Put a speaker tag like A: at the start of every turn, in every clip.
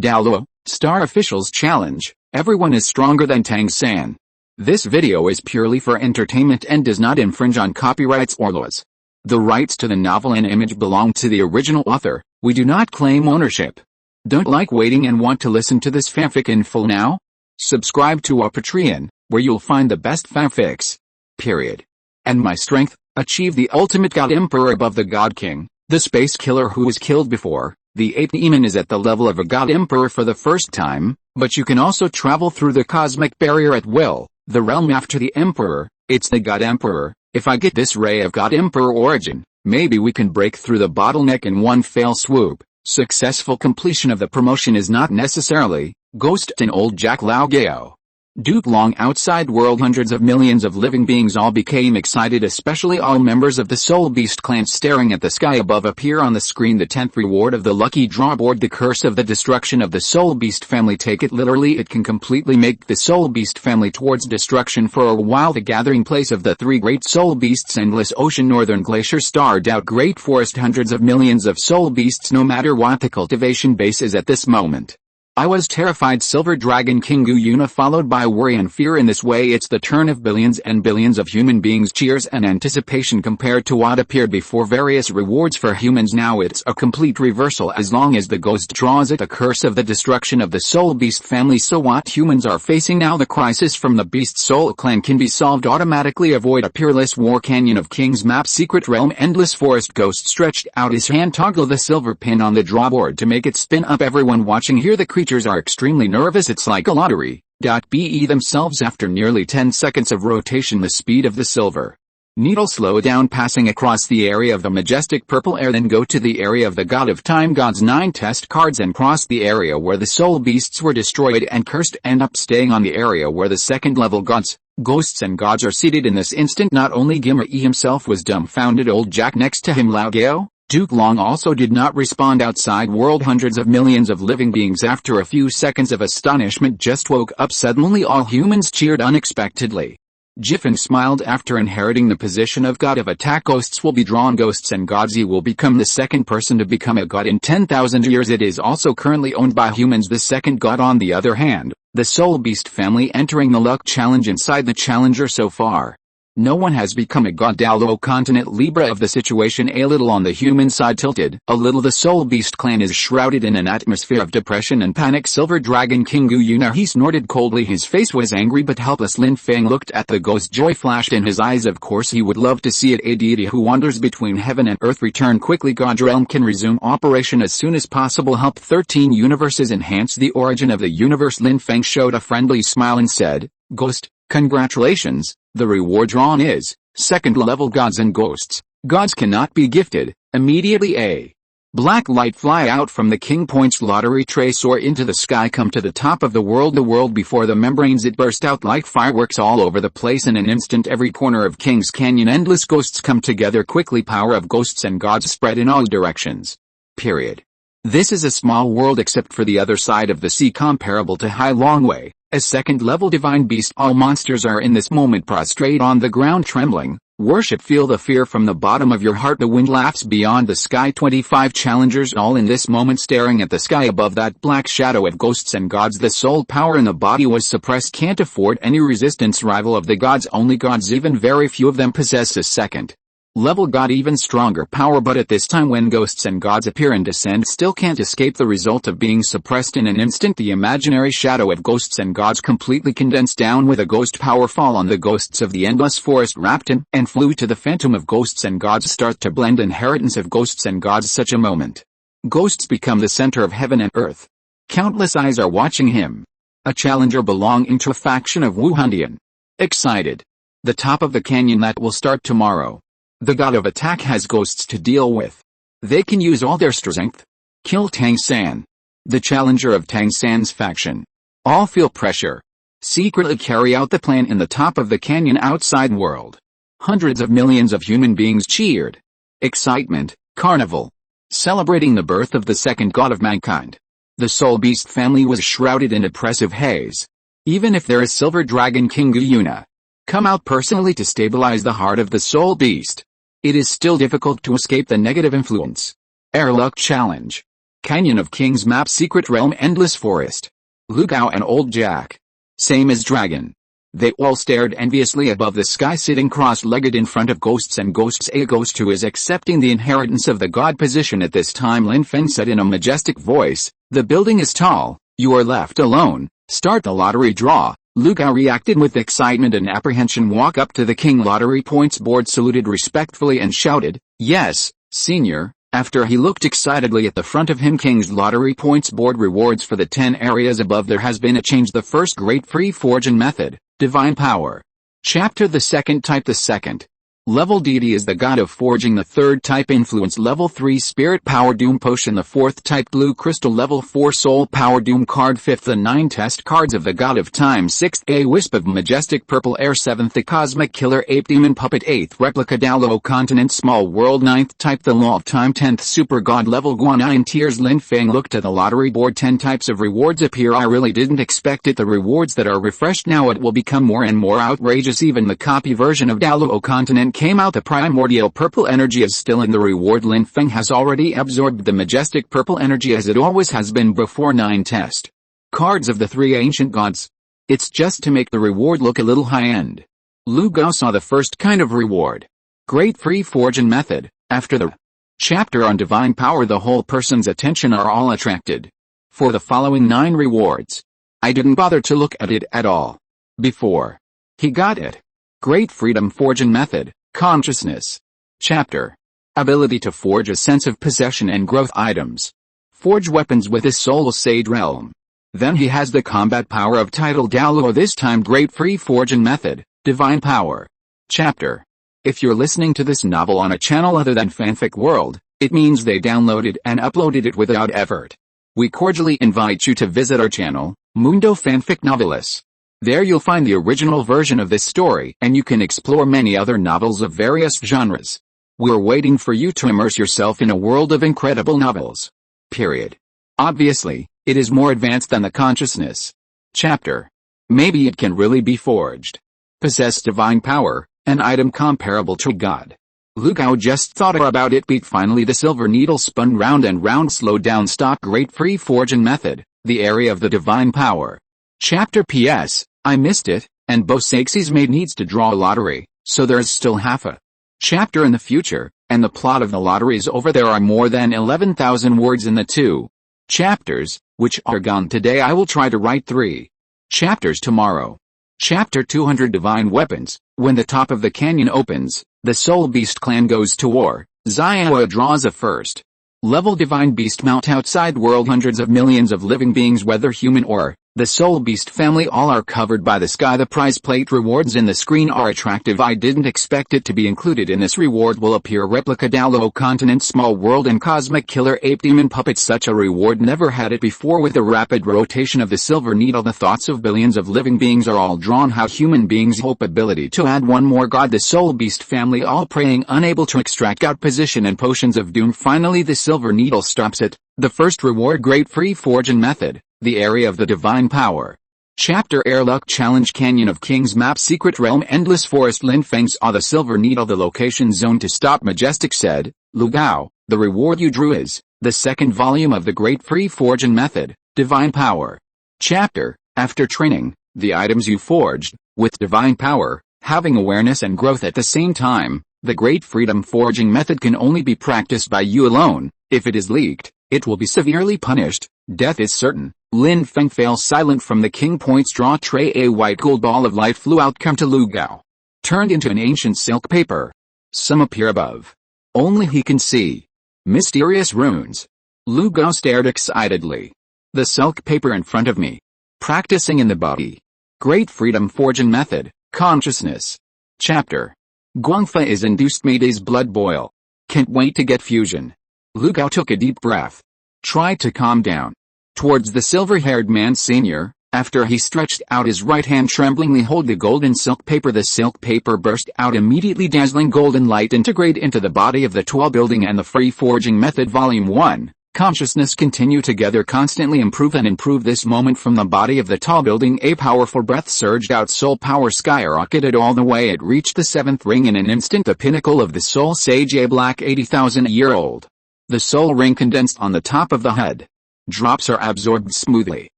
A: Douluo, Star Officials Challenge, everyone is stronger than Tang San. This video is purely for entertainment and does not infringe on copyrights or laws. The rights to the novel and image belong to the original author, we do not claim ownership. Don't like waiting and want to listen to this fanfic in full now? Subscribe to our Patreon, where you'll find the best fanfics. Period. And my strength, achieve the ultimate God Emperor above the God King, the space killer who was killed before. The 8th demon is at the level of a God Emperor for the first time, but you can also travel through the cosmic barrier at will, the realm after the Emperor, it's the God Emperor. If I get this ray of God Emperor origin, maybe we can break through the bottleneck in one fell swoop. Successful completion of the promotion is not necessarily, Ghost and Old Jack Lao Gao. Duke Long outside world, hundreds of millions of living beings all became excited, especially all members of the Soul Beast clan. Staring at the sky above appear on the screen the 10th reward of the lucky draw board, the curse of the destruction of the Soul Beast family. Take it literally, it can completely make the Soul Beast family towards destruction for a while. The gathering place of the three great Soul Beasts, endless ocean, northern glacier, starred out great forest, hundreds of millions of Soul Beasts no matter what the cultivation base is at this moment. I was terrified. Silver Dragon King Yuna followed by worry and fear. In this way it's the turn of billions and billions of human beings. Cheers and anticipation compared to what appeared before. Various rewards for humans. Now it's a complete reversal as long as the ghost draws it. The curse of the destruction of the Soul Beast family. So what humans are facing now, the crisis from the Beast Soul clan, can be solved automatically. Avoid a peerless war. Canyon of Kings map, secret realm, endless forest. Ghost stretched out his hand, toggle the silver pin on the draw board to make it spin up. Everyone watching here, the creatures are extremely nervous. It's like a lottery. Be themselves after nearly 10 seconds of rotation. The speed of the silver needle slow down, passing across the area of the majestic purple air, then go to the area of the God of Time, God's 9 test cards, and cross the area where the Soul Beasts were destroyed and cursed, end up staying on the area where the second level gods, ghosts and gods are seated. In this instant not only Gimri himself was dumbfounded, Old Jack next to him, Lao Gao, Duke Long also did not respond. Outside world, hundreds of millions of living beings after a few seconds of astonishment just woke up. Suddenly all humans cheered unexpectedly. Jiffin smiled. After inheriting the position of God of Attack, ghosts will be drawn. Ghosts and gods, he will become the second person to become a god in 10,000 years. It is also currently owned by humans. The second god, on the other hand, the Soul Beast family, entering the luck challenge. Inside the challenger so far, no one has become a god. Douluo Continent, Libra of the situation, a little on the human side, tilted a little. The Soul Beast clan is shrouded in an atmosphere of depression and panic. Silver Dragon King Yuna, he snorted coldly. His face was angry but helpless. Lin Feng looked at the ghost. Joy flashed in his eyes. Of course he would love to see it. A deity who wanders between heaven and earth, return quickly. God realm can resume operation as soon as possible. Help 13 universes enhance the origin of the universe. Lin Feng showed a friendly smile and said, Ghost, congratulations. The reward drawn is second level gods and ghosts. Gods cannot be gifted. Immediately a black light fly out from the king points lottery tray, soar into the sky, come to the top of the world before the membranes. It burst out like fireworks all over the place. In an instant every corner of King's Canyon, endless ghosts come together quickly. Power of ghosts and gods spread in all directions. Period. This is a small world except for the other side of the sea, comparable to Hai Long Wei. As second-level divine beast, all monsters are in this moment prostrate on the ground, trembling. Worship, feel the fear from the bottom of your heart. The wind laughs beyond the sky. 25 challengers all in this moment staring at the sky above that black shadow of ghosts and gods. The soul power in the body was suppressed, can't afford any resistance. Rival of the gods, only gods, even very few of them possess a second level god, even stronger power. But at this time when ghosts and gods appear and descend, still can't escape the result of being suppressed. In an instant the imaginary shadow of ghosts and gods completely condensed down with a ghost power fall on the ghosts of the endless forest, wrapped in and flew to the phantom of ghosts and gods. Start to blend inheritance of ghosts and gods. Such a moment, ghosts become the center of heaven and earth. Countless eyes are watching him. A challenger belonging to a faction of Wuhun. Excited. The top of the canyon that will start tomorrow. The god of attack has ghosts to deal with. They can use all their strength. Kill Tang San, the challenger of Tang San's faction. All feel pressure. Secretly carry out the plan in the top of the canyon outside world. Hundreds of millions of human beings cheered. Excitement, carnival. Celebrating the birth of the second god of mankind. The Soul Beast family was shrouded in oppressive haze. Even if there is Silver Dragon King Yuna come out personally to stabilize the heart of the Soul Beast, it is still difficult to escape the negative influence. Air Luck Challenge. Canyon of Kings Map Secret Realm Endless Forest. Lu Gao and Old Jack. Same as Dragon. They all stared enviously above the sky, sitting cross-legged in front of ghosts and ghosts. A ghost who is accepting the inheritance of the god position at this time. Lin Feng said in a majestic voice, "The building is tall, you are left alone, start the lottery draw." Lu Gao reacted with excitement and apprehension. Walk up to the king lottery points board, saluted respectfully and shouted, "Yes, senior." After he looked excitedly at the front of him, King's Lottery Points Board rewards for the 10 areas above. There has been a change. The first, Great Free Fortune Method, Divine Power. Chapter. The second type. The second level deity is the god of forging. The third type, Influence Level 3, Spirit Power Doom Potion. The fourth type, Blue Crystal Level 4, Soul Power Doom Card. Fifth, the 9 test cards of the god of time. Sixth, a Wisp of Majestic Purple Air. Seventh, the Cosmic Killer Ape Demon Puppet. Eighth, Replica Douluo Continent Small World. Ninth type, the Law of Time. 10th, Super God Level Guanyin Tears. Lin Feng looked at the lottery board. 10 types of rewards appear. I really didn't expect it. The rewards that are refreshed now, it will become more and more outrageous. Even the copy version of Douluo Continent came out. The primordial purple energy is still in the reward. Lin Feng has already absorbed the majestic purple energy as it always has been before. 9 test cards of the 3 ancient gods. It's just to make the reward look a little high-end. Lu Gao saw the first kind of reward. Great Free Fortune Method. After the chapter on divine power, the whole person's attention are all attracted. For the following 9 rewards, I didn't bother to look at it at all before he got it. Great Freedom Fortune Method. Consciousness. Chapter. Ability to forge a sense of possession and growth items. Forge weapons with his soul sage realm. Then he has the combat power of title Douluo. This time, Great Free Fortune Method. Divine Power. Chapter. If you're listening to this novel on a channel other than Fanfic World, it means they downloaded and uploaded it without effort. We cordially invite you to visit our channel, Mundo Fanfic Novelis. There you'll find the original version of this story, and you can explore many other novels of various genres. We're waiting for you to immerse yourself in a world of incredible novels. Period. Obviously, it is more advanced than the consciousness chapter. Maybe it can really be forged. Possess divine power, an item comparable to God. Lu Gao just thought about it. Beat. Finally the silver needle spun round and round. Slow down. Stop. Great Free Fortune Method, the area of the divine power. Chapter. P.S. I missed it, and Bosaxi's maid needs to draw a lottery, so there's still half a chapter in the future, and the plot of the lottery is over. There are more than 11,000 words in the 2 chapters, which are gone today. I will try to write 3 chapters tomorrow. Chapter 200 Divine Weapons. When the top of the canyon opens, the Soul Beast clan goes to war. Xiaoa draws a first level divine beast mount outside world. Hundreds of millions of living beings, whether human or the Soul Beast family, all are covered by the sky. The prize plate rewards in the screen are attractive. I didn't expect it to be included in this. Reward will appear Replica Douluo Continent Small World and Cosmic Killer Ape Demon Puppet. Such a reward never had it before. With the rapid rotation of the silver needle, the thoughts of billions of living beings are all drawn. How human beings hope ability to add one more god. The Soul Beast family all praying, unable to extract out position and potions of doom. Finally the silver needle stops it. The first reward, Great Free Fortune Method, the area of the divine power. Chapter. Air Luck Challenge. Canyon of Kings Map Secret Realm Endless Forest. Lin Feng saw the silver needle, the location zone to stop. Majestic said, Lu Gao, the reward you drew is the second volume of the Great Free Fortune Method, Divine Power. Chapter. After training, the items you forged, with divine power, having awareness and growth at the same time, the Great Freedom Forging Method can only be practiced by you alone. If it is leaked, it will be severely punished. Death is certain. Lin Feng fell silent from the king points draw tray. A white gold ball of light flew out. Come to Lu Gao. Turned into an ancient silk paper. Some appear above. Only he can see. Mysterious runes. Lu Gao stared excitedly. The silk paper in front of me. Practicing in the body. Great Freedom Forging Method, Consciousness. Chapter. Guangfa is induced. Mayday's blood boil. Can't wait to get fusion. Lu Gao took a deep breath. Tried to calm down. Towards the silver-haired man senior, after he stretched out his right hand, tremblingly hold the golden silk paper. The silk paper burst out immediately. Dazzling golden light integrate into the body of the tall building and the Free Forging Method Volume 1. Consciousness continue together, constantly improve and improve. This moment from the body of the tall building a powerful breath surged out. Soul power skyrocketed all the way. It reached the 7th ring in an instant, the pinnacle of the soul sage, a black 80,000-year-old The soul ring condensed on the top of the head. Drops are absorbed smoothly.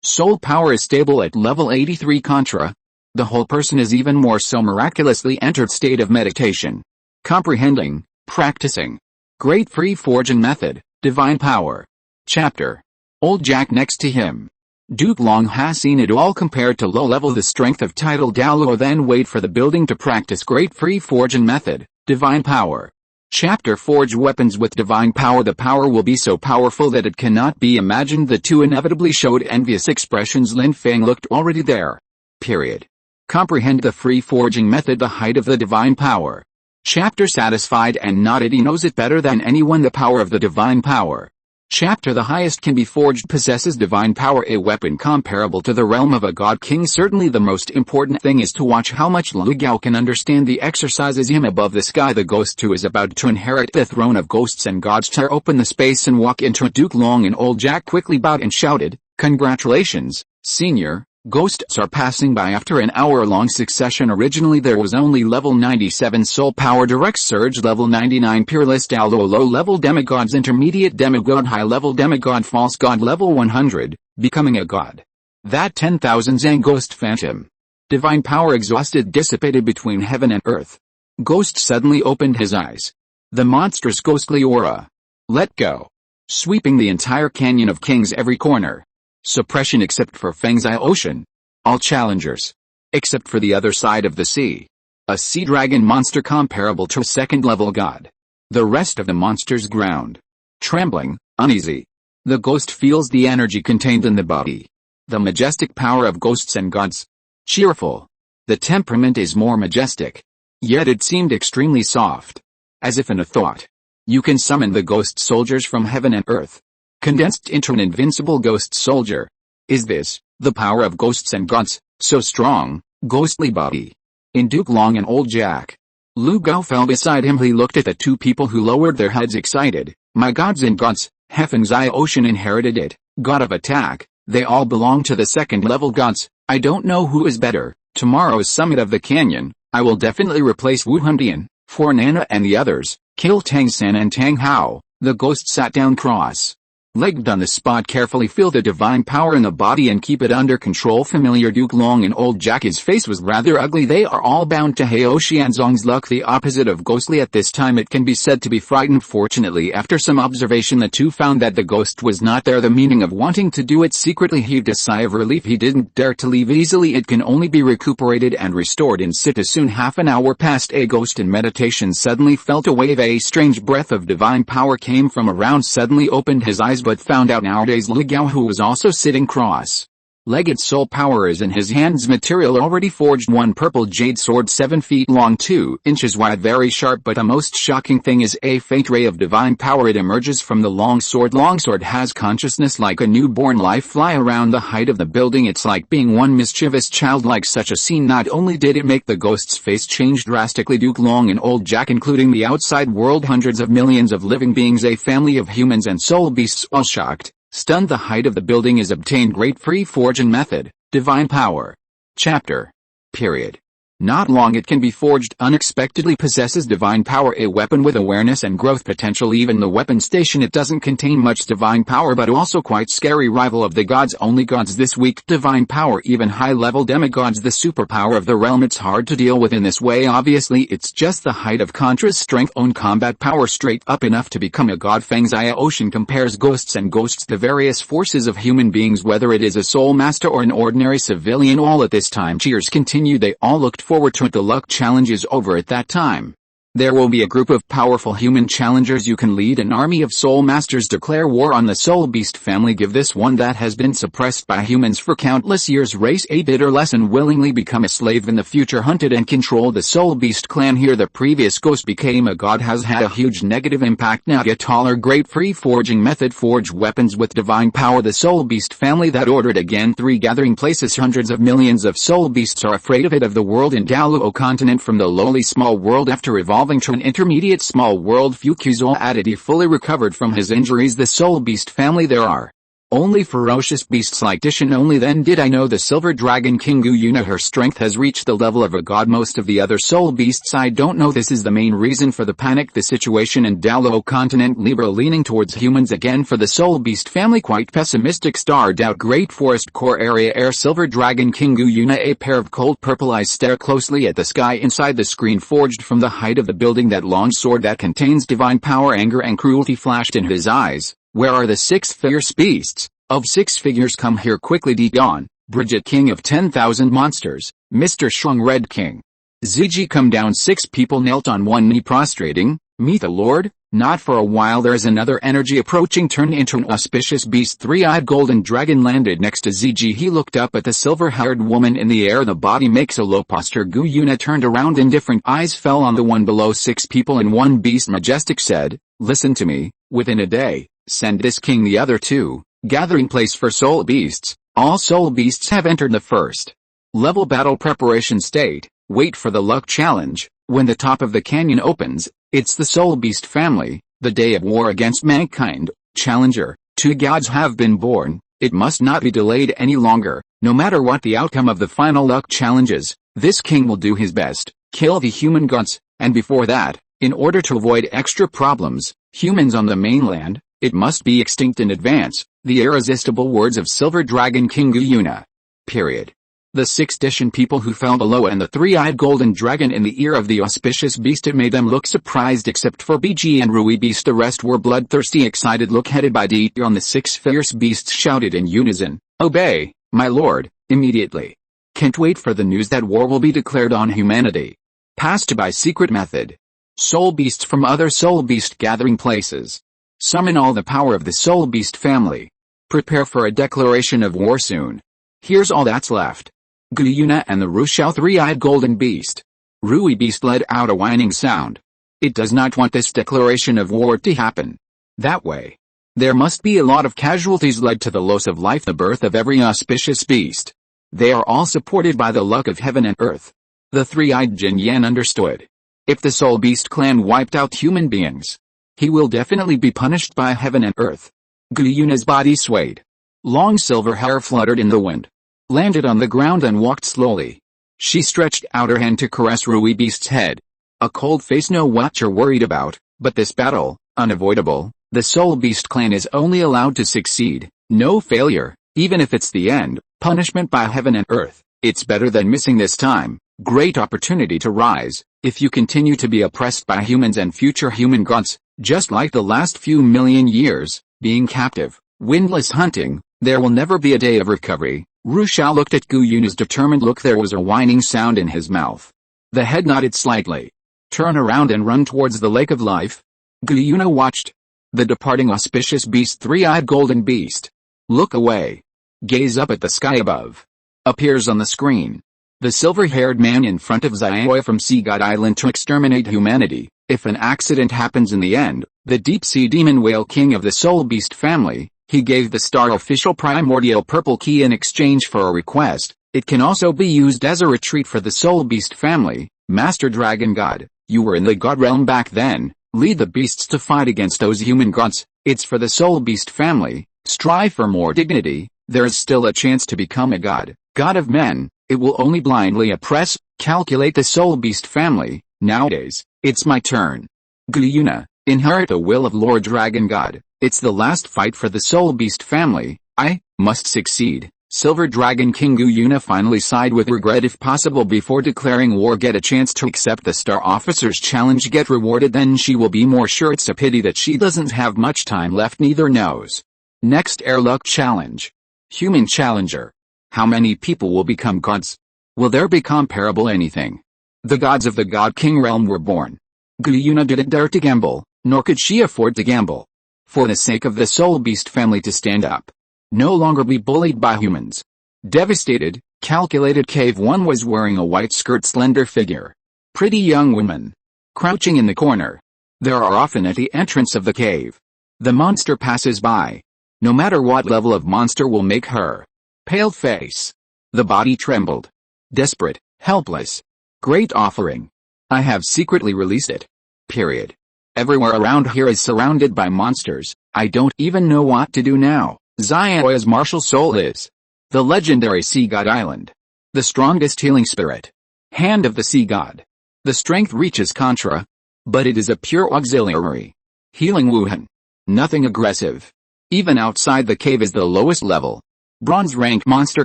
A: Soul power is stable at level 83 contra. The whole person is even more so miraculously entered state of meditation. Comprehending, practicing. Great free forging method, divine power. Chapter. Old Jack next to him. Duke Long has seen it all compared to low level the strength of title Douluo, then wait for the building to practice great free forging method, divine power. Chapter. Forge weapons with divine power. The power will be so powerful that it cannot be imagined. The two inevitably showed envious expressions. Lin Feng looked already there. Period. Comprehend the free forging method, the height of the divine power. Chapter. Satisfied and nodded. He knows it better than anyone, the power of the divine power. Chapter. The highest can be forged, possesses divine power, a weapon comparable to the realm of a god king. Certainly the most important thing is to watch how much Lu Gao can understand the exercises. Him above the sky, the ghost who is about to inherit the throne of ghosts and gods tear open the space and walk into it. Duke Long and Old Jack quickly bowed and shouted, "Congratulations, senior." Ghosts are passing by after an hour-long succession. Originally there was only level 97 soul power, direct surge level 99 peerless Douluo, low-level demigods, intermediate demigod, high-level demigod, false god level 100, becoming a god. That 10,000 Zhang ghost phantom. Divine power exhausted, dissipated between heaven and earth. Ghost suddenly opened his eyes. The monstrous ghostly aura. Let go. Sweeping the entire canyon of kings, every corner. Suppression except for Feng's Eye Ocean. All challengers. Except for the other side of the sea. A sea dragon monster comparable to a second-level god. The rest of the monsters ground. Trembling, uneasy. The ghost feels the energy contained in the body. The majestic power of ghosts and gods. Cheerful. The temperament is more majestic. Yet it seemed extremely soft. As if in a thought. You can summon the ghost soldiers from heaven and earth. Condensed into an invincible ghost soldier. Is this, the power of ghosts and gods, so strong, ghostly body? In Duke Long and Old Jack. Lu Gao fell beside him. He looked at the two people who lowered their heads excited. My gods and gods, Feng's Eye Ocean inherited it, god of attack, they all belong to the second-level gods. I don't know who is better. Tomorrow's summit of the canyon, I will definitely replace Wuhun Temple, for Nana and the others, kill Tang San and Tang Hao. The ghost sat down cross-legged on the spot. Carefully feel the divine power in the body and keep it under control. Familiar Duke Long and Old Jack. His face was rather ugly. They are all bound to Hao Xianzong's luck, the opposite of ghostly. At this time it can be said to be frightened. Fortunately, after some observation, the two found that the ghost was not there. The meaning of wanting to do it secretly heaved a sigh of relief. He didn't dare to leave easily. It can only be recuperated and restored in situ. Soon half an hour passed. A ghost in meditation suddenly felt a wave. A strange breath of divine power came from around. Suddenly opened his eyes but found out nowadays Lu Gao, who was also sitting cross-legged. Soul power is in his hands. Material already forged. One purple jade sword 7 feet long, 2 inches wide, very sharp. But the most shocking thing is a faint ray of divine power. It emerges from the long sword. Long sword has consciousness like a newborn life. Fly around the height of the building. It's like being one mischievous child. Like such a scene, not only did it make the ghost's face change drastically, Duke Long and Old Jack, including the outside world, hundreds of millions of living beings, a family of humans and soul beasts, all shocked, stunned. The height of the building is obtained. Great free forging method, divine power. Chapter. Period. Not long it can be forged. Unexpectedly possesses divine power, a weapon with awareness and growth potential. Even the weapon station, it doesn't contain much divine power, but also quite scary. Rival of the gods, only gods this weak divine power, even high-level demigods. The superpower of the realm, it's hard to deal with in this way. Obviously it's just the height of Contra's strength. Own combat power straight up enough to become a god. Feng's Eye Ocean compares ghosts and ghosts, the various forces of human beings, whether it is a soul master or an ordinary civilian. All at this time. Cheers continue. They all looked forward to it. The luck challenge is over at that time. There will be a group of powerful human challengers. You can lead an army of soul masters. Declare war on the soul beast family. Give this one that has been suppressed by humans for countless years race a bitter lesson. Willingly become a slave in the future. Hunted and control the soul beast clan. Here the previous ghost became a god has had a huge negative impact. Now get taller. Great free forging method. Forge weapons with divine power. The soul beast family that ordered again. 3 gathering places. Hundreds of millions of soul beasts are afraid of it. Of the world in Douluo Continent, from the lowly small world after evolving to an intermediate small world. Fukuzo added he fully recovered from his injuries. The soul beast family, there are Only ferocious beasts like Dishan. Only then did I know the silver dragon King Guyuna. Her strength has reached the level of a god. Most of the other soul beasts I don't know. This is the main reason for the panic. The situation in Douluo Continent. Libra leaning towards humans again for the soul beast family. Quite pessimistic. Starred out. Great forest core area. Air silver dragon King Guyuna. A pair of cold purple eyes stare closely at the sky. Inside the screen forged from the height of the building. That long sword that contains divine power. Anger and cruelty flashed in his eyes. Where are the 6 fierce beasts? Of 6 figures come here quickly. Dawn, Bridget king of 10,000 monsters, Mr. Shrung Red King. Ziji come down. 6 people knelt on one knee prostrating. Meet the Lord? Not for a while. There is another energy approaching. Turned into an auspicious beast. 3-eyed golden dragon landed next to Ziji. He looked up at the silver-haired woman in the air. The body makes a low posture. Guyuna turned around. Indifferent eyes fell on the one below. 6 people and one beast. Majestic said, listen to me, within a day, send this king the other 2. Gathering place for soul beasts. All soul beasts have entered the first level battle preparation state. Wait for the luck challenge. When the top of the canyon opens, it's the soul beast family, the day of war against mankind. Challenger, 2 gods have been born. It must not be delayed any longer. No matter what the outcome of the final luck challenges, this king will do his best, kill the human gods, and before that, in order to avoid extra problems, humans on the mainland, it must be extinct in advance. The irresistible words of Silver Dragon King Guyuna. Period. The 6 Dishan people who fell below and the 3-eyed golden dragon in the ear of the auspicious beast. It made them look surprised except for BG and Rui Beast. The rest were bloodthirsty. Excited look headed by Daeon. The 6 fierce beasts shouted in unison, obey, my lord, immediately. Can't wait for the news that war will be declared on humanity. Passed by secret method. Soul beasts from other soul beast gathering places. Summon all the power of the soul beast family. Prepare for a declaration of war soon. Here's all that's left. Guyuna and the Rushao 3-eyed golden beast. Rui Beast let out a whining sound. It does not want this declaration of war to happen that way. There must be a lot of casualties led to the loss of life, the birth of every auspicious beast. They are all supported by the luck of heaven and earth. The 3-eyed Jin Yan understood. If the soul beast clan wiped out human beings, he will definitely be punished by heaven and earth. Guyuna's body swayed. Long silver hair fluttered in the wind. Landed on the ground and walked slowly. She stretched out her hand to caress Rui Beast's head. A cold face. No what you're worried about, but this battle, unavoidable. The soul beast clan is only allowed to succeed, no failure, even if it's the end, punishment by heaven and earth. It's better than missing this time. Great opportunity to rise. If you continue to be oppressed by humans and future human gods, just like the last few million years, being captive, windless hunting, there will never be a day of recovery. Rushao looked at Guyuna's determined look. There was a whining sound in his mouth. The head nodded slightly. Turn around and run towards the lake of life. Guyuna watched. The departing auspicious beast, 3-eyed golden beast. Look away. Gaze up at the sky above. Appears on the screen. The silver-haired man in front of Xiaoya from Sea God Island to exterminate humanity. If an accident happens in the end, the deep-sea demon whale king of the soul beast family, he gave the star official primordial purple key in exchange for a request. It can also be used as a retreat for the soul beast family. Master Dragon God, you were in the god realm back then. Lead the beasts to fight against those human gods. It's for the soul beast family. Strive for more dignity. There is still a chance to become a god, god of men. It will only blindly oppress, calculate the soul beast family. Nowadays, it's my turn. Guyuna, inherit the will of Lord Dragon God. It's the last fight for the soul beast family. I must succeed. Silver Dragon King Guyuna finally sighed with regret. If possible before declaring war, get a chance to accept the Star Officer's challenge, get rewarded, then she will be more sure. It's a pity that she doesn't have much time left. Neither knows. Next Air Luck Challenge. Human Challenger. How many people will become gods? Will there be comparable anything? The gods of the God King realm were born. Guyuna didn't dare to gamble, nor could she afford to gamble. For the sake of the soul beast family to stand up. No longer be bullied by humans. Devastated, calculated. Cave 1 was wearing a white skirt, slender figure. Pretty young woman. Crouching in the corner. There are often at the entrance of the cave. The monster passes by. No matter what level of monster will make her. Pale face. The body trembled. Desperate, helpless. Great offering. I have secretly released it. Period. Everywhere around here is surrounded by monsters. I don't even know what to do now. Xiaoya's martial soul is the legendary Sea God Island. The strongest healing spirit. Hand of the Sea God. The strength reaches Contra. But it is a pure auxiliary. Healing Wuhan. Nothing aggressive. Even outside the cave is the lowest level. Bronze rank monster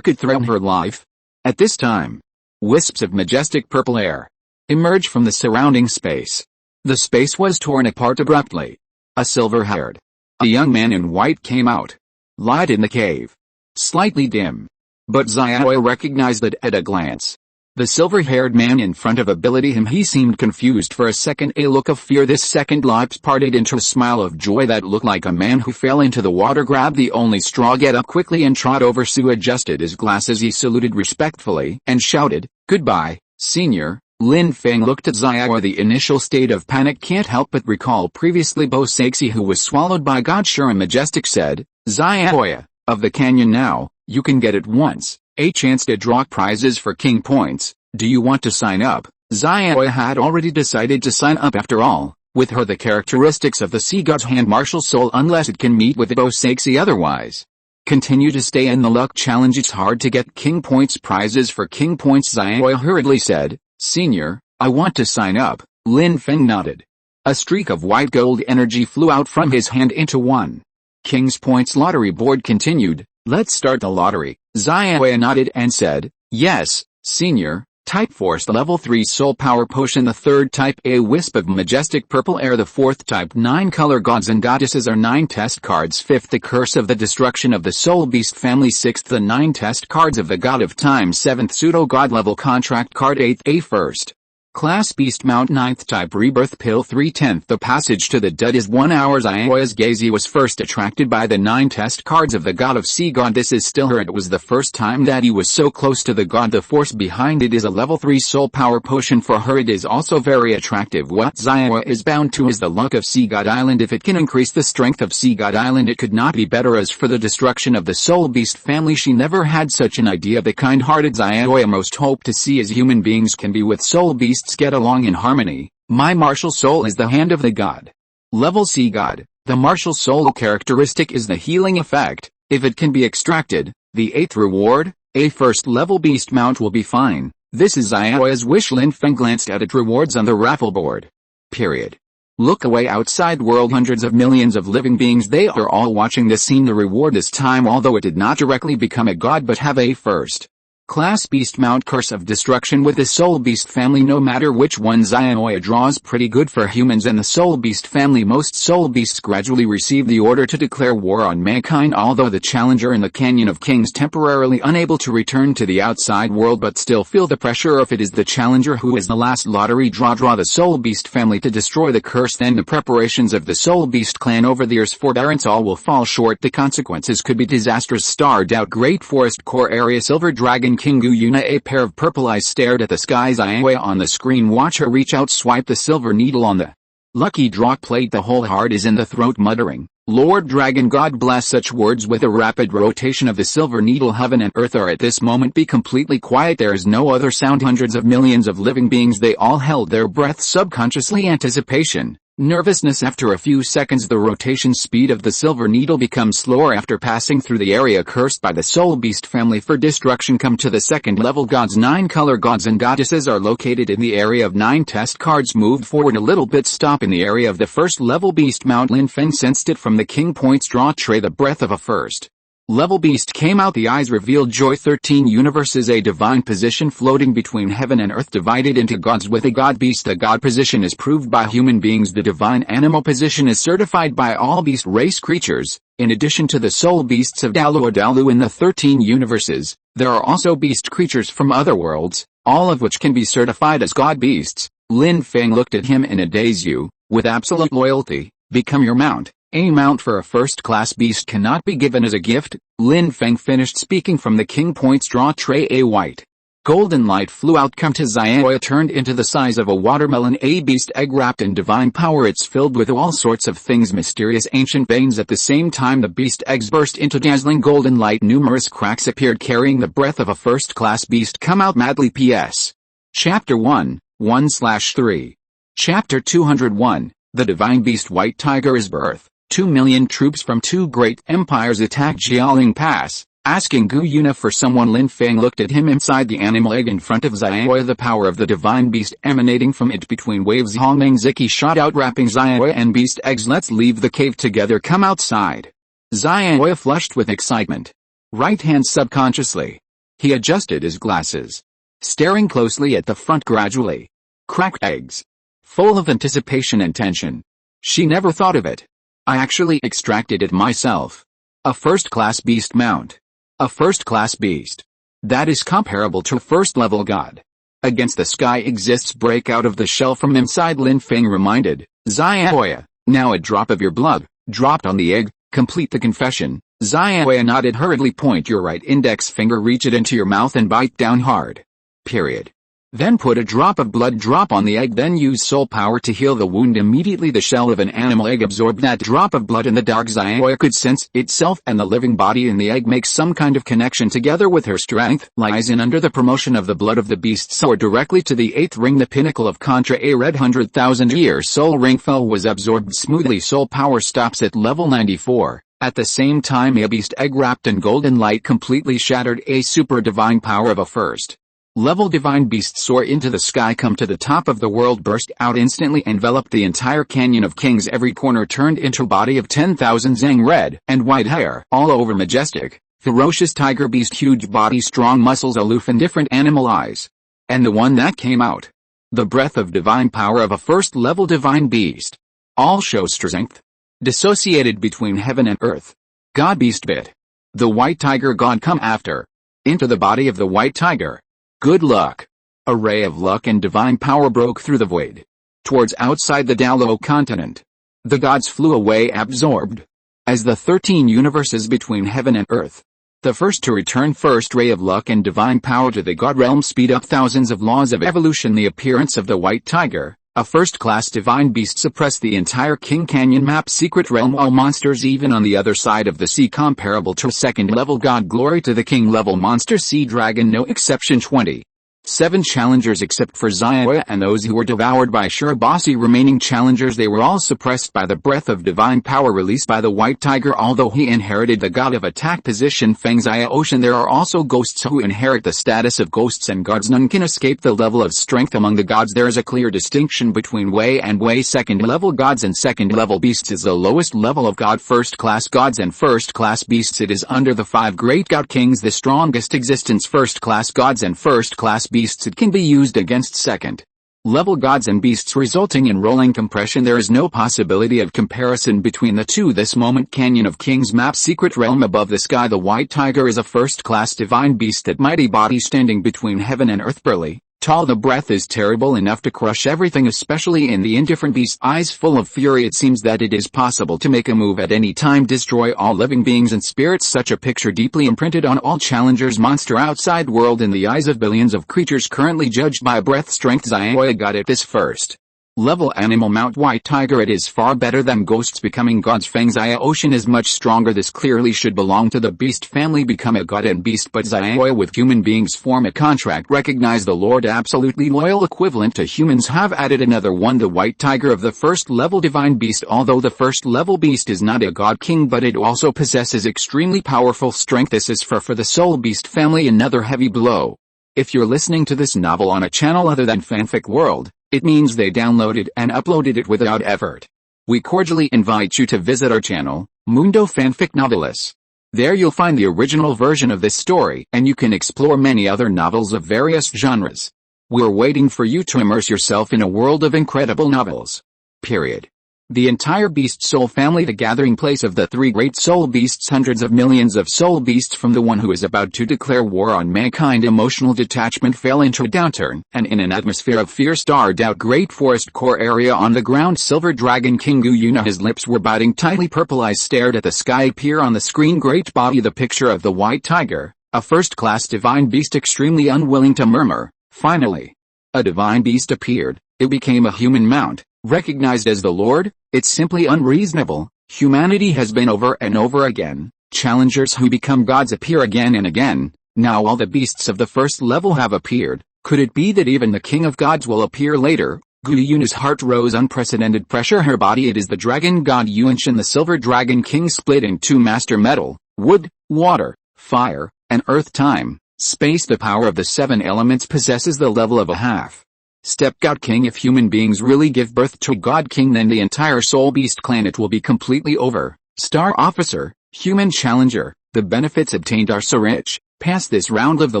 A: could threaten her life. At this time, wisps of majestic purple air emerge from the surrounding space. The space was torn apart abruptly. A silver-haired, a young man in white came out. Light in the cave. Slightly dim. But Xiaoya recognized it at a glance. The silver-haired man in front of ability him. He seemed confused for a second, a look of fear. This second lips parted into a smile of joy that looked like a man who fell into the water, grabbed the only straw, get up quickly and trot over. Su adjusted his glasses. He saluted respectfully and shouted, "Goodbye, senior." Lin Feng looked at Xiaoya. The initial state of panic can't help but recall previously Bo Saxi, who was swallowed by God. Sure and majestic said, "Xiaoya, of the canyon now, you can get it once. A chance to draw prizes for king points. Do you want to sign up?" Xiaoya had already decided to sign up after all. With her the characteristics of the Sea God's hand, martial soul, unless it can meet with Bo Saxi otherwise. Continue to stay in the luck challenge. It's hard to get king points prizes for king points. Xiaoya hurriedly said, "Senior, I want to sign up." Lin Feng nodded. A streak of white gold energy flew out from his hand into one. King's Points lottery board continued. "Let's start the lottery." Xiaoya nodded and said, "Yes, senior." Type Force level 3 soul power potion. The third type a wisp of majestic purple air. The fourth type 9 color gods and goddesses are 9 test cards. Fifth the curse of the destruction of the soul beast family. Sixth the 9 test cards of the god of time. Seventh pseudo god level contract card. Eighth a first class beast mount. Ninth type rebirth pill. 3/10 the passage to the dead is 1 hour. Xiaoya's gaze was first attracted by the 9 test cards of the god of sea god. This is still her. It was the first time that he was so close to the god. The force behind it is a level 3 soul power potion. For her it is also very attractive. What Xiaoya is bound to is the luck of Sea God Island. If it can increase the strength of Sea God Island, it could not be better. As for the destruction of the soul beast family, she never had such an idea. The kind-hearted Xiaoya most hope to see as human beings can be with soul beasts get along in harmony. My martial soul is the hand of the god. Level Sea God. The martial soul characteristic is the healing effect. If it can be extracted, the 8th reward, a first level beast mount, will be fine. This is Xiaoya's wish. Lin Feng glanced at its rewards on the raffle board. Period. Look away outside world. Hundreds of millions of living beings, they are all watching this scene. The reward this time, although it did not directly become a god but have a first class beast mount, curse of destruction with the soul beast family. No matter which one Xiaoya draws, pretty good for humans and the soul beast family. Most soul beasts gradually receive the order to declare war on mankind, although the challenger in the Canyon of Kings temporarily unable to return to the outside world but still feel the pressure. If it is the challenger who is the last lottery draw the soul beast family to destroy the curse, then the preparations of the soul beast clan over the years for forbearance all will fall short. The consequences could be disastrous. Starred out Great Forest Core Area. Silver Dragon King Yuna. A pair of purple eyes stared at the sky. Xiaoya on the screen. Watch her reach out, swipe the silver needle on the lucky draw plate. The whole heart is in the throat, muttering, "Lord Dragon, God bless." Such words with a rapid rotation of the silver needle. Heaven and earth are at this moment be completely quiet. There is no other sound. Hundreds of millions of living beings, they all held their breath subconsciously. Anticipation. Nervousness. After a few seconds the rotation speed of the silver needle becomes slower after passing through the area cursed by the soul beast family for destruction. Come to the second level gods. 9 color gods and goddesses are located in the area of 9 test cards. Moved forward a little bit, stop in the area of the first level beast mount. Lin Feng sensed it from the king points draw tray. The breath of a first level beast came out. The eyes revealed joy. 13 universes, a divine position floating between heaven and earth, divided into gods with a god beast. The god position is proved by human beings. The divine animal position is certified by all beast race creatures. In addition to the soul beasts of Douluo in the 13 universes, there are also beast creatures from other worlds, all of which can be certified as god beasts. Lin Feng looked at him in a daze. You, with absolute loyalty, become your mount. A mount for a first-class beast cannot be given as a gift. Lin Feng finished speaking from the king points draw tray. A white golden light flew out. Come to Xiaoya, turned into the size of a watermelon. A beast egg wrapped in divine power. It's filled with all sorts of things, mysterious ancient veins. At the same time the beast eggs burst into dazzling golden light. Numerous cracks appeared carrying the breath of a first-class beast. Come out madly. P.S. Chapter 1, 1/3. Chapter 201. The Divine Beast White Tiger is birth. 2 million troops from two great empires attacked Jialing Pass, asking Gu Yuna for someone. Lin Feng looked at him inside the animal egg in front of Xiaoya. The power of the divine beast emanating from it between waves. Hongmeng Ziki shot out, wrapping Xiaoya and beast eggs. Let's leave the cave together, come outside. Xiaoya flushed with excitement. Right hand subconsciously. He adjusted his glasses. Staring closely at the front gradually. Cracked eggs. Full of anticipation and tension. She never thought of it. I actually extracted it myself. A first-class beast mount. A first-class beast. That is comparable to a first-level god. Against the sky exists break out of the shell from inside. Lin Feng reminded. Xiaoya, now a drop of your blood, dropped on the egg, complete the confession. Xiaoya nodded hurriedly. Point your right index finger, reach it into your mouth and bite down hard. Period. Then put a drop of blood drop on the egg, then use soul power to heal the wound. Immediately the shell of an animal egg absorbed that drop of blood in the dark. Xiaoya could sense itself and the living body in the egg makes some kind of connection together with her strength, lies in under the promotion of the blood of the beast soar directly to the 8th ring, the pinnacle of Contra. A red 100,000-year soul ring fell was absorbed smoothly. Soul power stops at level 94. At the same time a beast egg wrapped in golden light completely shattered. A super divine power of a first level divine beast soar into the sky, come to the top of the world, burst out instantly, enveloped the entire canyon of kings. Every corner turned into a body of 10,000 zang, red and white hair, all over majestic, ferocious tiger beast, huge body, strong muscles, aloof and different animal eyes. And the one that came out. The breath of divine power of a first level divine beast. All show strength. Dissociated between heaven and earth. God beast bit. The white tiger god come after. Into the body of the white tiger. Good luck. A ray of luck and divine power broke through the void. Towards outside the Douluo Continent. The gods flew away absorbed. As the 13 universes between heaven and earth. The first to return, first ray of luck and divine power to the god realm, speed up thousands of laws of evolution. The appearance of the white tiger, a first-class divine beast, suppressed the entire King Canyon map secret realm. All monsters even on the other side of the sea comparable to a second-level god. Glory to the king-level monster sea dragon, no exception. 27 challengers except for Xiaoya and those who were devoured by Shirabasi. Remaining challengers, they were all suppressed by the breath of divine power released by the white tiger. Although he inherited the god of attack position Feng Xia Ocean, there are also ghosts who inherit the status of ghosts and gods. None can escape the level of strength among the gods. There is a clear distinction between Wei and Wei. Second level gods and second level beasts is the lowest level of god. First class gods and first class beasts, it is under the 5 great god kings the strongest existence. First class gods and first class beasts, it can be used against second level gods and beasts, resulting in rolling compression. There is no possibility of comparison between the two. This moment Canyon of Kings map secret realm above the sky. The white tiger is a first class divine beast, that mighty body standing between heaven and earth, burly, tall. The breath is terrible, enough to crush everything, especially in the indifferent beast. Eyes full of fury. It seems that it is possible to make a move at any time, destroy all living beings and spirits. Such a picture deeply imprinted on all challengers. Monster outside world in the eyes of billions of creatures currently judged by breath strength. Xiaoya got it. This first level animal mount white tiger, it is far better than ghosts becoming gods. Feng Xia Ocean is much stronger. This clearly should belong to the beast family, become a god and beast, but Xiaoya with human beings form a contract. Recognize the Lord, absolutely loyal equivalent to humans. Have added another one, the white tiger of the first level divine beast. Although the first level beast is not a god king, but it also possesses extremely powerful strength. This is for the soul beast family, another heavy blow. If you're listening to this novel on a channel other than Fanfic World, it means they downloaded and uploaded it without effort. We cordially invite you to visit our channel, Mundo Fanfic Novelis. There you'll find the original version of this story, and you can explore many other novels of various genres. We're waiting for you to immerse yourself in a world of incredible novels. Period. The entire beast soul family, the gathering place of the 3 great soul beasts, hundreds of millions of soul beasts from the one who is about to declare war on mankind. Emotional detachment fell into a downturn, and in an atmosphere of fear starred out great forest core area on the ground. Silver Dragon King Gu Yuna, his lips were biting tightly, purple eyes stared at the sky. Appear on the screen great body, the picture of the white tiger, a first-class divine beast, extremely unwilling to murmur. Finally, a divine beast appeared. It became a human mount. Recognized as the Lord, it's simply unreasonable. Humanity has been over and over again. Challengers who become gods appear again and again. Now all the beasts of the first level have appeared. Could it be that even the King of Gods will appear later? Gu Yun's heart rose unprecedented pressure her body. It is the dragon god Yuanshan, the silver dragon king, split in two: master metal, wood, water, fire, and earth. Time, space. The power of the seven elements possesses the level of a half-step god king. If human beings really give birth to god king, then the entire soul beast clan, it will be completely over. Star officer, human challenger, the benefits obtained are so rich. Pass this round of the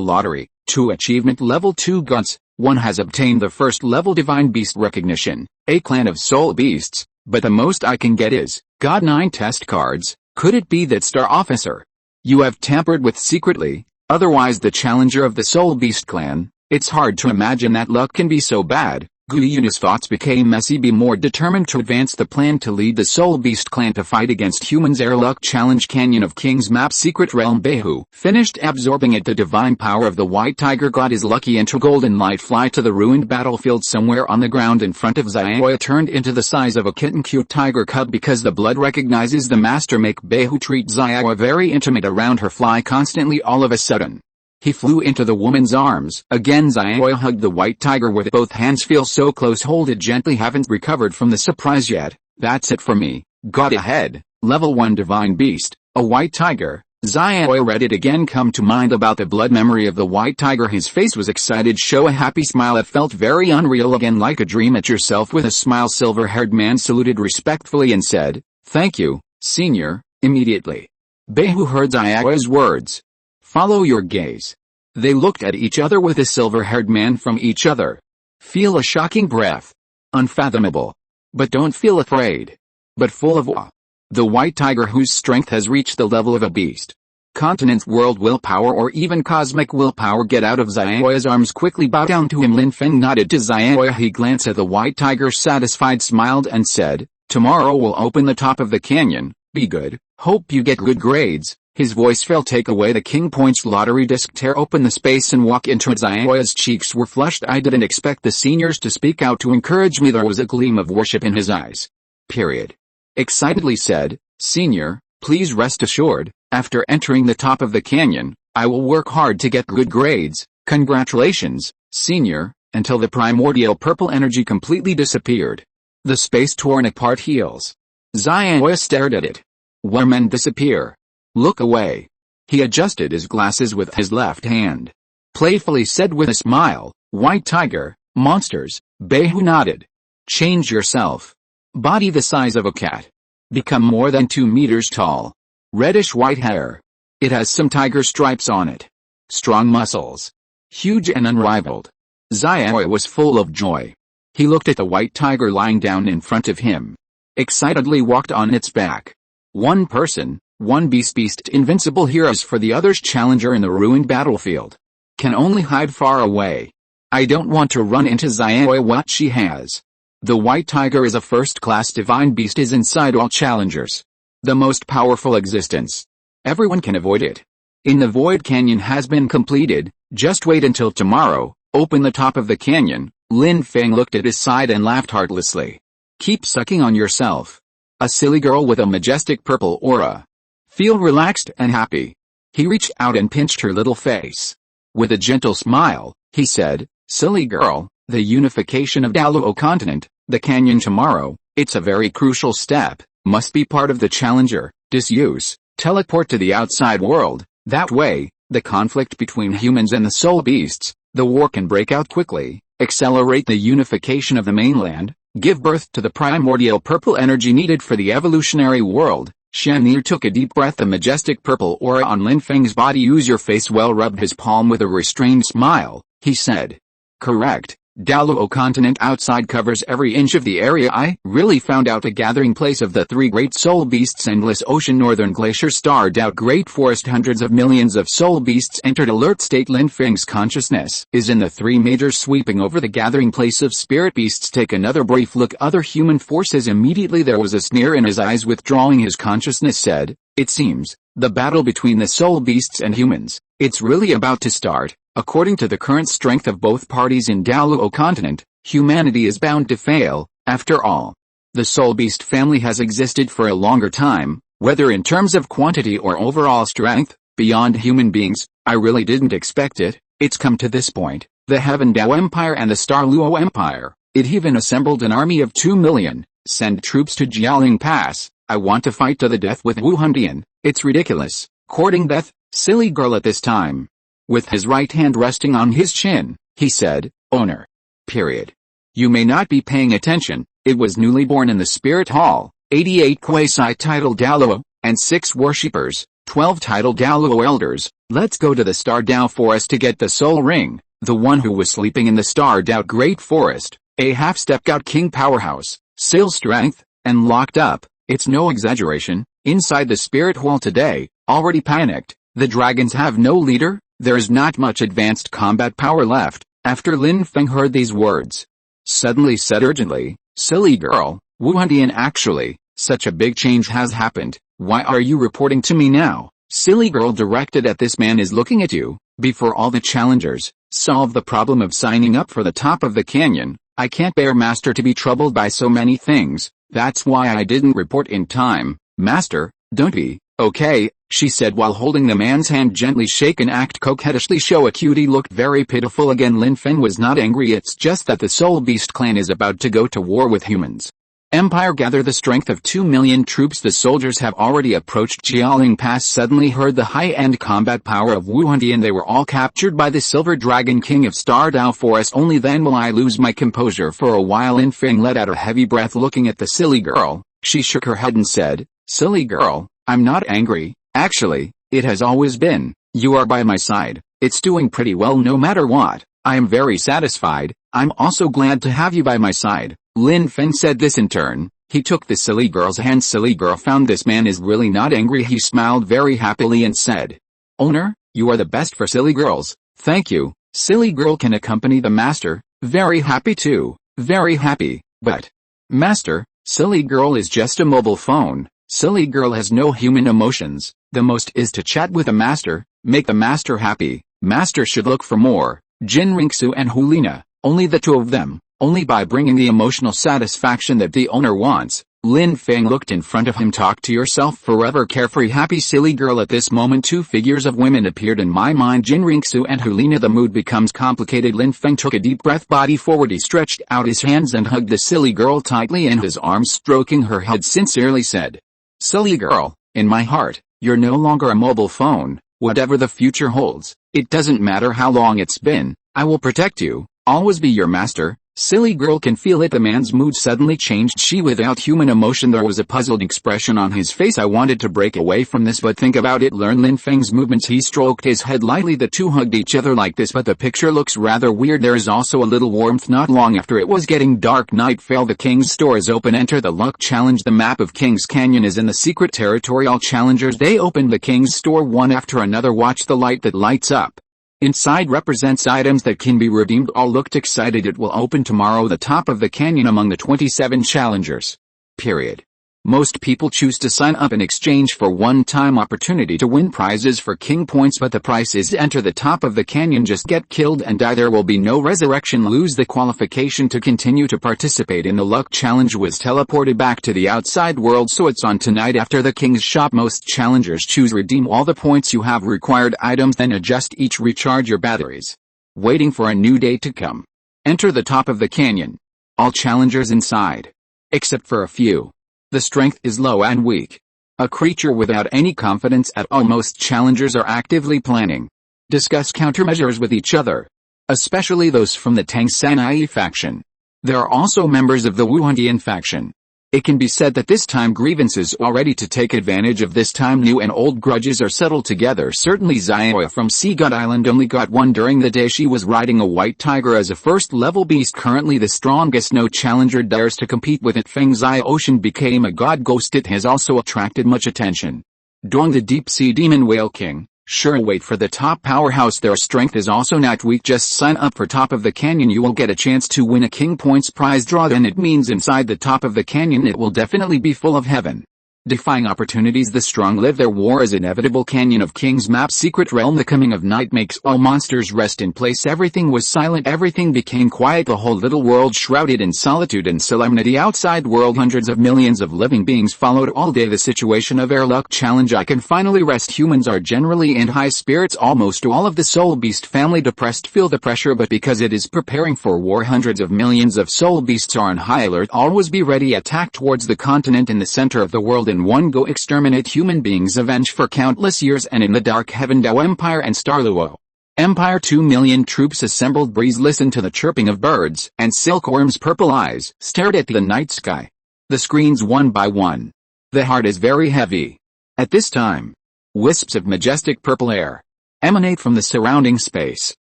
A: lottery. 2 achievement level 2 gods. 1 has obtained the first level divine beast recognition, a clan of soul beasts, but the most I can get is God. 9 test cards. Could it be that Star Officer you have tampered with secretly, otherwise the challenger of the soul beast clan? It's hard to imagine that luck can be so bad. Gu Yun's thoughts became messy. Be more determined to advance the plan to lead the soul beast clan to fight against humans. Air luck challenge. Canyon of Kings map. Secret realm. Behu finished absorbing it. The divine power of the white tiger god is lucky. Enter golden light. Fly to the ruined battlefield. Somewhere on the ground in front of Xiaoya turned into the size of a kitten. Cute tiger cub. Because the blood recognizes the master. Make Behu treat Xiaoya very intimate around her. Fly constantly. All of a sudden, he flew into the woman's arms. Again Xiaoya hugged the white tiger with both hands. Feel so close, hold it gently. Haven't recovered from the surprise yet. That's it for me. God ahead. Level 1 divine beast, a white tiger. Xiaoya read it again. Come to mind about the blood memory of the white tiger. His face was excited. Show a happy smile. It felt very unreal again, like a dream. At yourself with a smile. Silver-haired man saluted respectfully and said, "Thank you, senior," immediately. Behu heard Xiaoya's words. Follow your gaze. They looked at each other with a silver-haired man from each other. Feel a shocking breath. Unfathomable. But don't feel afraid. But full of awe. The white tiger, whose strength has reached the level of a beast. Continent's world willpower or even cosmic willpower. Get out of Xiaoya's arms quickly. Bow down to him. Lin Feng nodded to Xiaoya. He glanced at the white tiger, satisfied, smiled and said, "Tomorrow we'll open the top of the canyon. Be good. Hope you get good grades." His voice fell. Take away the king points lottery disc. Tear open the space and walk into it. Xiaoya's cheeks were flushed. I didn't expect the seniors to speak out to encourage me. There was a gleam of worship in his eyes. Period. Excitedly said, "Senior, please rest assured, after entering the top of the canyon, I will work hard to get good grades. Congratulations, senior," until the primordial purple energy completely disappeared. The space torn apart. Heels. Xiaoya stared at it. Where men disappear. Look away. He adjusted his glasses with his left hand. Playfully said with a smile, "White tiger, monsters." Behu nodded. "Change yourself. Body the size of a cat. Become more than 2 meters tall. Reddish white hair. It has some tiger stripes on it. Strong muscles. Huge and unrivaled." Xiaoya was full of joy. He looked at the white tiger lying down in front of him. Excitedly walked on its back. One person, one beast. Invincible heroes for the others. Challenger in the ruined battlefield. Can only hide far away. I don't want to run into Xiaoya. What she has. The white tiger is a first-class divine beast. Is inside all challengers. The most powerful existence. Everyone can avoid it. In the Void Canyon has been completed. Just wait until tomorrow. Open the top of the canyon. Lin Feng looked at his side and laughed heartlessly. Keep sucking on yourself. A silly girl with a majestic purple aura. Feel relaxed and happy. He reached out and pinched her little face. With a gentle smile, he said, "Silly girl, the unification of Douluo Continent, the canyon tomorrow, it's a very crucial step, must be part of the challenger. Disuse, teleport to the outside world. That way, the conflict between humans and the soul beasts, the war can break out quickly. Accelerate the unification of the mainland. Give birth to the primordial purple energy needed for the evolutionary world." Shanir took a deep breath. The majestic purple aura on Lin Feng's body. Use your face well. Rubbed his palm with a restrained smile. He said, "Correct. Douluo Continent outside covers every inch of the area. I really found out a gathering place of the 3 great soul beasts. Endless ocean, northern glacier, starred out great forest. Hundreds of millions of soul beasts entered alert state. Lin Feng's consciousness is in the 3 majors sweeping over the gathering place of spirit beasts. Take another brief look. Other human forces." Immediately there was a sneer in his eyes. Withdrawing his consciousness, said, "It seems, the battle between the soul beasts and humans, it's really about to start. According to the current strength of both parties in Douluo Continent, humanity is bound to fail. After all, the soul beast family has existed for a longer time, whether in terms of quantity or overall strength, beyond human beings. I really didn't expect it. It's come to this point. The Heaven Dao Empire and the Star Luo Empire, It even assembled an army of 2 million. Send troops to Jialing Pass. I want to fight to the death with Wuhun Temple. It's ridiculous. Courting death? Silly girl at this time. With his right hand resting on his chin, he said, Owner. Period. You may not be paying attention. It was newly born in the Spirit Hall, 88 quasi-titled Douluo, and 6 worshippers, 12 titled Douluo elders. Let's go to the Star Dao Forest to get the soul ring. The one who was sleeping in the Star Dao Great Forest, a half-step out king powerhouse, still strength, and locked up. It's no exaggeration. Inside the Spirit Hall today, already panicked. The dragons have no leader. There is not much advanced combat power left. After Lin Feng heard these words, suddenly said urgently, Silly girl, Wuhun Temple actually, such a big change has happened. Why are you reporting to me now? Silly girl directed at this man is looking at you. Before all the challengers, solve the problem of signing up for the top of the canyon. I can't bear Master to be troubled by so many things. That's why I didn't report in time. Master, don't be, okay, she said while holding the man's hand gently shaken act coquettishly show a cutie looked very pitiful again. Lin Feng was not angry, it's just that the Soul Beast clan is about to go to war with humans. Empire gather the strength of 2 million troops. The soldiers have already approached Jialing Pass. Suddenly heard the high-end combat power of Wuhun Temple and they were all captured by the Silver Dragon King of Star Dao Forest. Only then will I lose my composure for a while. Lin Feng let out a heavy breath looking at the silly girl. She shook her head and said, Silly girl, I'm not angry. Actually, it has always been. You are by my side. It's doing pretty well no matter what. I am very satisfied. I'm also glad to have you by my side. Lin Feng said this in turn. He took the silly girl's hand. Silly girl found this man is really not angry. He smiled very happily and said, Owner, you are the best for silly girls. Thank you. Silly girl can accompany the master. Very happy too. Very happy. But, Master, silly girl is just a mobile phone. Silly girl has no human emotions. The most is to chat with a master, make the master happy. Master should look for more. Jinrixu and Liena, only the two of them, only by bringing the emotional satisfaction that the owner wants. Lin Feng looked in front of him. Talk to yourself forever. Carefree happy silly girl. At this moment 2 figures of women appeared in my mind, Jinrixu and Liena. The mood becomes complicated. Lin Feng took a deep breath, body forward. He stretched out his hands and hugged the silly girl tightly in his arms, stroking her head sincerely said, Silly girl, in my heart, you're no longer a mobile phone. Whatever the future holds, it doesn't matter how long it's been, I will protect you, always be your master. Silly girl can feel it. The man's mood suddenly changed. She without human emotion. There was a puzzled expression on his face. I wanted to break away from this, but think about it. Learn Lin Feng's movements. He stroked his head lightly. The two hugged each other like this, but the picture looks rather weird. There is also a little warmth. Not long after it was getting dark, night fell. The king's store is open. Enter the luck challenge. The map of King's Canyon is in the secret territory. All challengers, they opened the king's store one after another. Watch the light that lights up. Inside represents items that can be redeemed. All looked excited. It will open tomorrow. The top of the canyon among the 27 challengers. Period. Most people choose to sign up in exchange for one-time opportunity to win prizes for king points, but the price is to enter the top of the canyon. Just get killed and die. There will be no resurrection. Lose the qualification to continue to participate in the luck challenge. Was teleported back to the outside world, so it's on tonight after the king's shop. Most challengers choose redeem all the points you have. Required items, then adjust each. Recharge your batteries. Waiting for a new day to come. Enter the top of the canyon. All challengers inside. Except for a few. The strength is low and weak. A creature without any confidence at all. Most challengers are actively planning. Discuss countermeasures with each other. Especially those from the Tang San faction. There are also members of the Wuhun Temple faction. It can be said that this time grievances are ready to take advantage of this time. New and old grudges are settled together. Certainly Zioya from Sea God Island only got one during the day. She was riding a white tiger as a first level beast, currently the strongest. No challenger dares to compete with it. Feng Zai Ocean became a god ghost. It has also attracted much attention. Dong the deep sea demon whale king. Sure, wait for the top powerhouse. Their strength is also not weak. Just sign up for top of the canyon. You will get a chance to win a king points prize draw. Then it means inside the top of the canyon it will definitely be full of heaven. Defying opportunities, the strong live, their war is inevitable. Canyon of Kings map, secret realm. The coming of night makes all monsters rest in place. Everything was silent, everything became quiet. The whole little world shrouded in solitude and solemnity. Outside world, hundreds of millions of living beings followed all day the situation of air luck challenge. I can finally rest. Humans are generally in high spirits. Almost all of the soul beast family depressed, feel the pressure, but because it is preparing for war, hundreds of millions of soul beasts are on high alert. Always be ready. Attack towards the continent in the center of the world in one go. Exterminate human beings. Avenge for countless years. And in the dark heaven, Dao Empire and Douluo Empire, 2 million troops assembled. Breeze listened to the chirping of birds, and silkworms' purple eyes stared at the night sky. The screens one by one. The heart is very heavy. At this time, wisps of majestic purple air emanate from the surrounding space.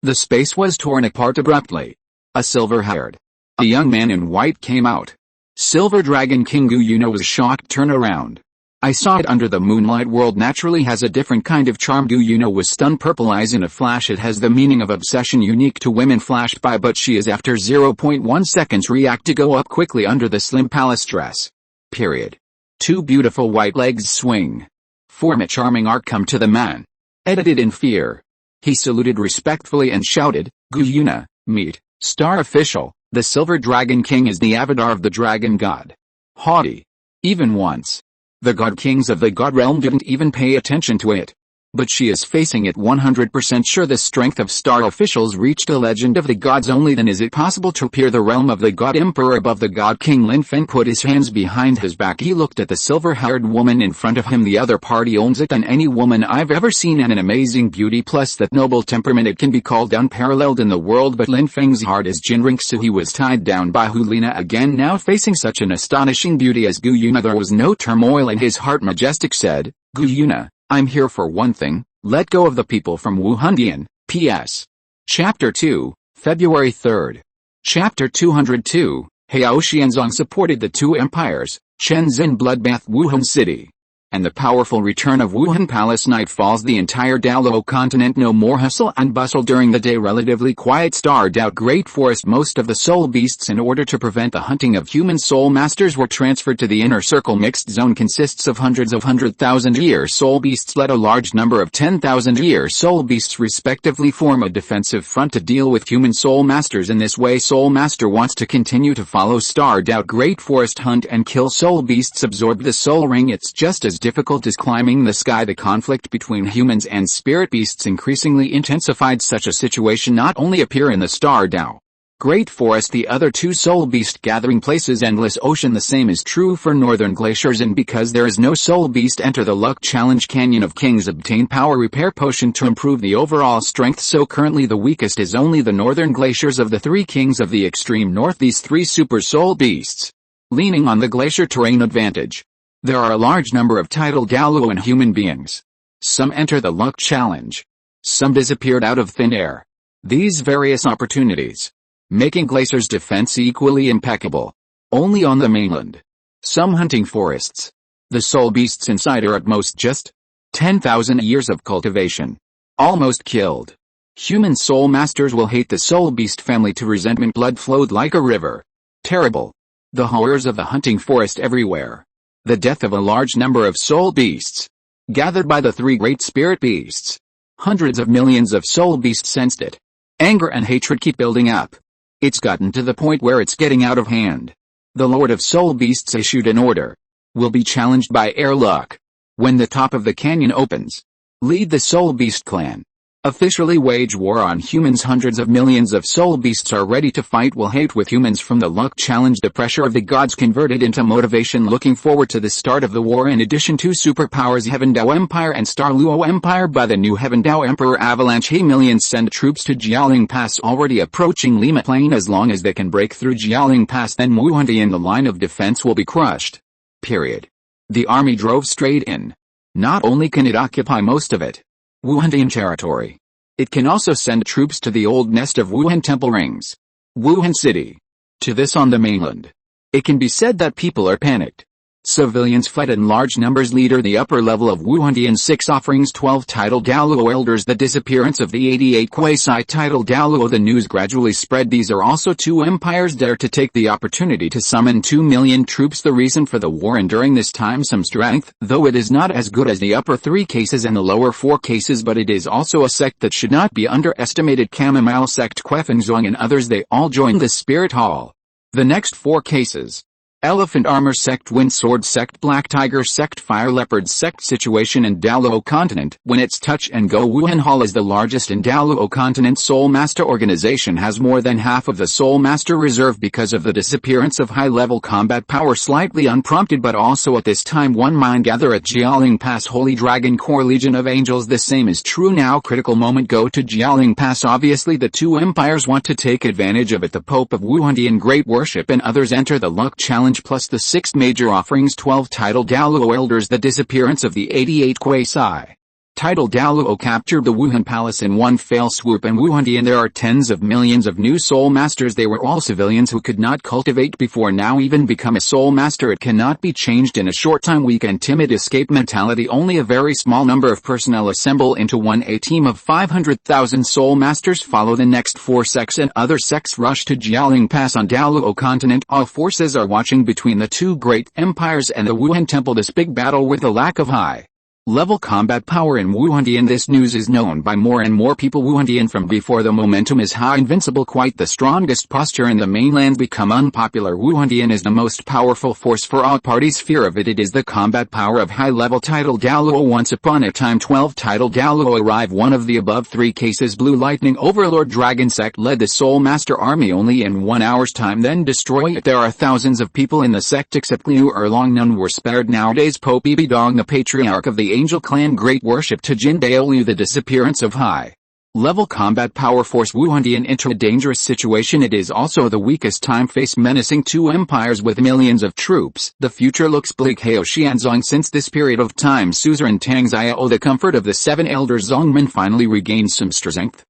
A: The space was torn apart abruptly. A silver-haired, a young man in white came out. Silver Dragon King Gu Yuno was shocked. Turn around. I saw it under the moonlight. World naturally has a different kind of charm. Gu Yuno was stunned. Purple eyes in a flash. It has the meaning of obsession unique to women. Flashed by, but she is after 0.1 seconds react to go up quickly under the slim palace dress. Period. 2 beautiful white legs swing. Form a charming arc. Come to the man. Edited in fear. He saluted respectfully and shouted, Gu Yuno, meet, star official. The Silver Dragon King is the avatar of the dragon god. Haughty. Even once, the god kings of the god realm didn't even pay attention to it. But she is facing it 100% sure. The strength of star officials reached a legend of the gods. Only then is it possible to peer the realm of the god emperor above the god king. Lin Feng put his hands behind his back. He looked at the silver-haired woman in front of him. The other party owns it than any woman I've ever seen, and an amazing beauty plus that noble temperament. It can be called unparalleled in the world. But Lin Feng's heart is Jinring, so he was tied down by Liena again. Now facing such an astonishing beauty as Gu Yuno, there was no turmoil in his heart. Majestic said, Gu Yuno, I'm here for one thing, let go of the people from Wuhun. P.S. Chapter 2, February 3rd. Chapter 202, Hao Xianzong supported the two empires, Shenzhen bloodbath Wuhan City, and the powerful return of Wuhan Palace. Night falls. The entire Douluo Continent. No more hustle and bustle during the day. Relatively quiet. Starred out great forest. Most of the soul beasts, in order to prevent the hunting of human soul masters, were transferred to the inner circle. Mixed zone consists of hundreds of 100,000-year soul beasts. Let a large number of 10,000-year soul beasts respectively form a defensive front to deal with human soul masters. In this way, soul master wants to continue to follow starred out great forest, hunt and kill soul beasts, absorb the soul ring. It's just as difficult as climbing the sky. The conflict between humans and spirit beasts increasingly intensified. Such a situation not only appear in the Star Dao Great Forest, the other two soul beast gathering places, endless ocean. The same is true for northern glaciers, and because there is no soul beast, enter the luck challenge. Canyon of Kings, obtain power repair potion to improve the overall strength. So currently the weakest is only the northern glaciers of the three kings of the extreme north. These three super soul beasts, leaning on the glacier terrain advantage. There are a large number of titled Douluo human beings. Some enter the luck challenge. Some disappeared out of thin air. These various opportunities, making glaciers' defense equally impeccable. Only on the mainland, some hunting forests, the soul beasts inside are at most just 10,000 years of cultivation. Almost killed. Human soul masters will hate the soul beast family to resentment. Blood flowed like a river. Terrible. The horrors of the hunting forest everywhere. The death of a large number of soul beasts, gathered by the three great spirit beasts. Hundreds of millions of soul beasts sensed it. Anger and hatred keep building up. It's gotten to the point where it's getting out of hand. The Lord of Soul Beasts issued an order. Will be challenged by air luck. When the top of the canyon opens, lead the Soul Beast clan. Officially wage war on humans. Hundreds of millions of soul beasts are ready to fight. Will hate with humans from the luck challenge. The pressure of the gods converted into motivation. Looking forward to the start of the war. In addition to superpowers, Heaven Dao Empire and Douluo Empire by the new Heaven Dao Emperor Avalanche. He millions send troops to Jialing Pass, already approaching Lima Plain. As long as they can break through Jialing Pass, then Wuhan in the line of defense will be crushed. Period. The army drove straight in. Not only can it occupy most of it, Wuhan territory, it can also send troops to the old nest of Wuhun Temple rings, Wuhan City. To this on the mainland, it can be said that people are panicked. Civilians fled in large numbers. Leader the upper level of Wuhan 6 offerings 12 titled Douluo elders. The disappearance of the 88 Kuei-sai titled Douluo. The news gradually spread. These are also two empires dare to take the opportunity to summon 2 million troops. The reason for the war, and during this time some strength, though it is not as good as the upper 3 cases and the lower 4 cases, but it is also a sect that should not be underestimated. Chamomile sect, Quefengzong and others, they all joined the Spirit Hall. The next 4 cases: Elephant Armor sect, Wind Sword sect, Black Tiger sect, Fire Leopard sect. Situation in Douluo Continent. When it's touch and go, Wuhan Hall is the largest in Douluo Continent. Soul Master organization has more than half of the Soul Master reserve because of the disappearance of high-level combat power, slightly unprompted, but also at this time one mind gather at Jialing Pass. Holy Dragon Corps, Legion of Angels. The same is true now. Critical moment, go to Jialing Pass. Obviously the two empires want to take advantage of it. The Pope of Wuhan, Great Worship and others enter the luck challenge, plus the 6 major offerings 12 titled Douluo elders. The disappearance of the 88 Kuei-sai titled Douluo captured the Wuhan Palace in one fell swoop. In Wuhan there are tens of millions of new soul masters. They were all civilians who could not cultivate before now even become a soul master. It cannot be changed in a short time. Weak and timid escape mentality. Only a very small number of personnel assemble into one. A team of 500,000 soul masters follow the next 4 sects, and other sects rush to Jialing Pass on Douluo Continent. All forces are watching between the two great empires and the Wuhun Temple. This big battle with the lack of high-level combat power in Wuhan. This news is known by more and more people. Wuhan from before the momentum is high, invincible, quite the strongest posture in the mainland, become unpopular. Wuhan is the most powerful force for all parties. Fear of it. It is the combat power of high-level titled Douluo. Once upon a time 12 titled Douluo arrive. One of the above 3 cases. Blue Lightning Overlord Dragon sect led the Soul Master army only in 1 hour's time, then destroy it. There are thousands of people in the sect except Liu Erlong. None were spared. Nowadays Pope Bibi Dong, the patriarch of the Angel Clan, Great Worship to Jin Daoliu. The disappearance of high-level combat power force Wuhan into a dangerous situation. It is also the weakest time, face menacing 2 empires with millions of troops. The future looks bleak. Hao Xianzong. Since this period of time suzerain Tang San, the comfort of the 7 elders Zongmen finally regained some strength.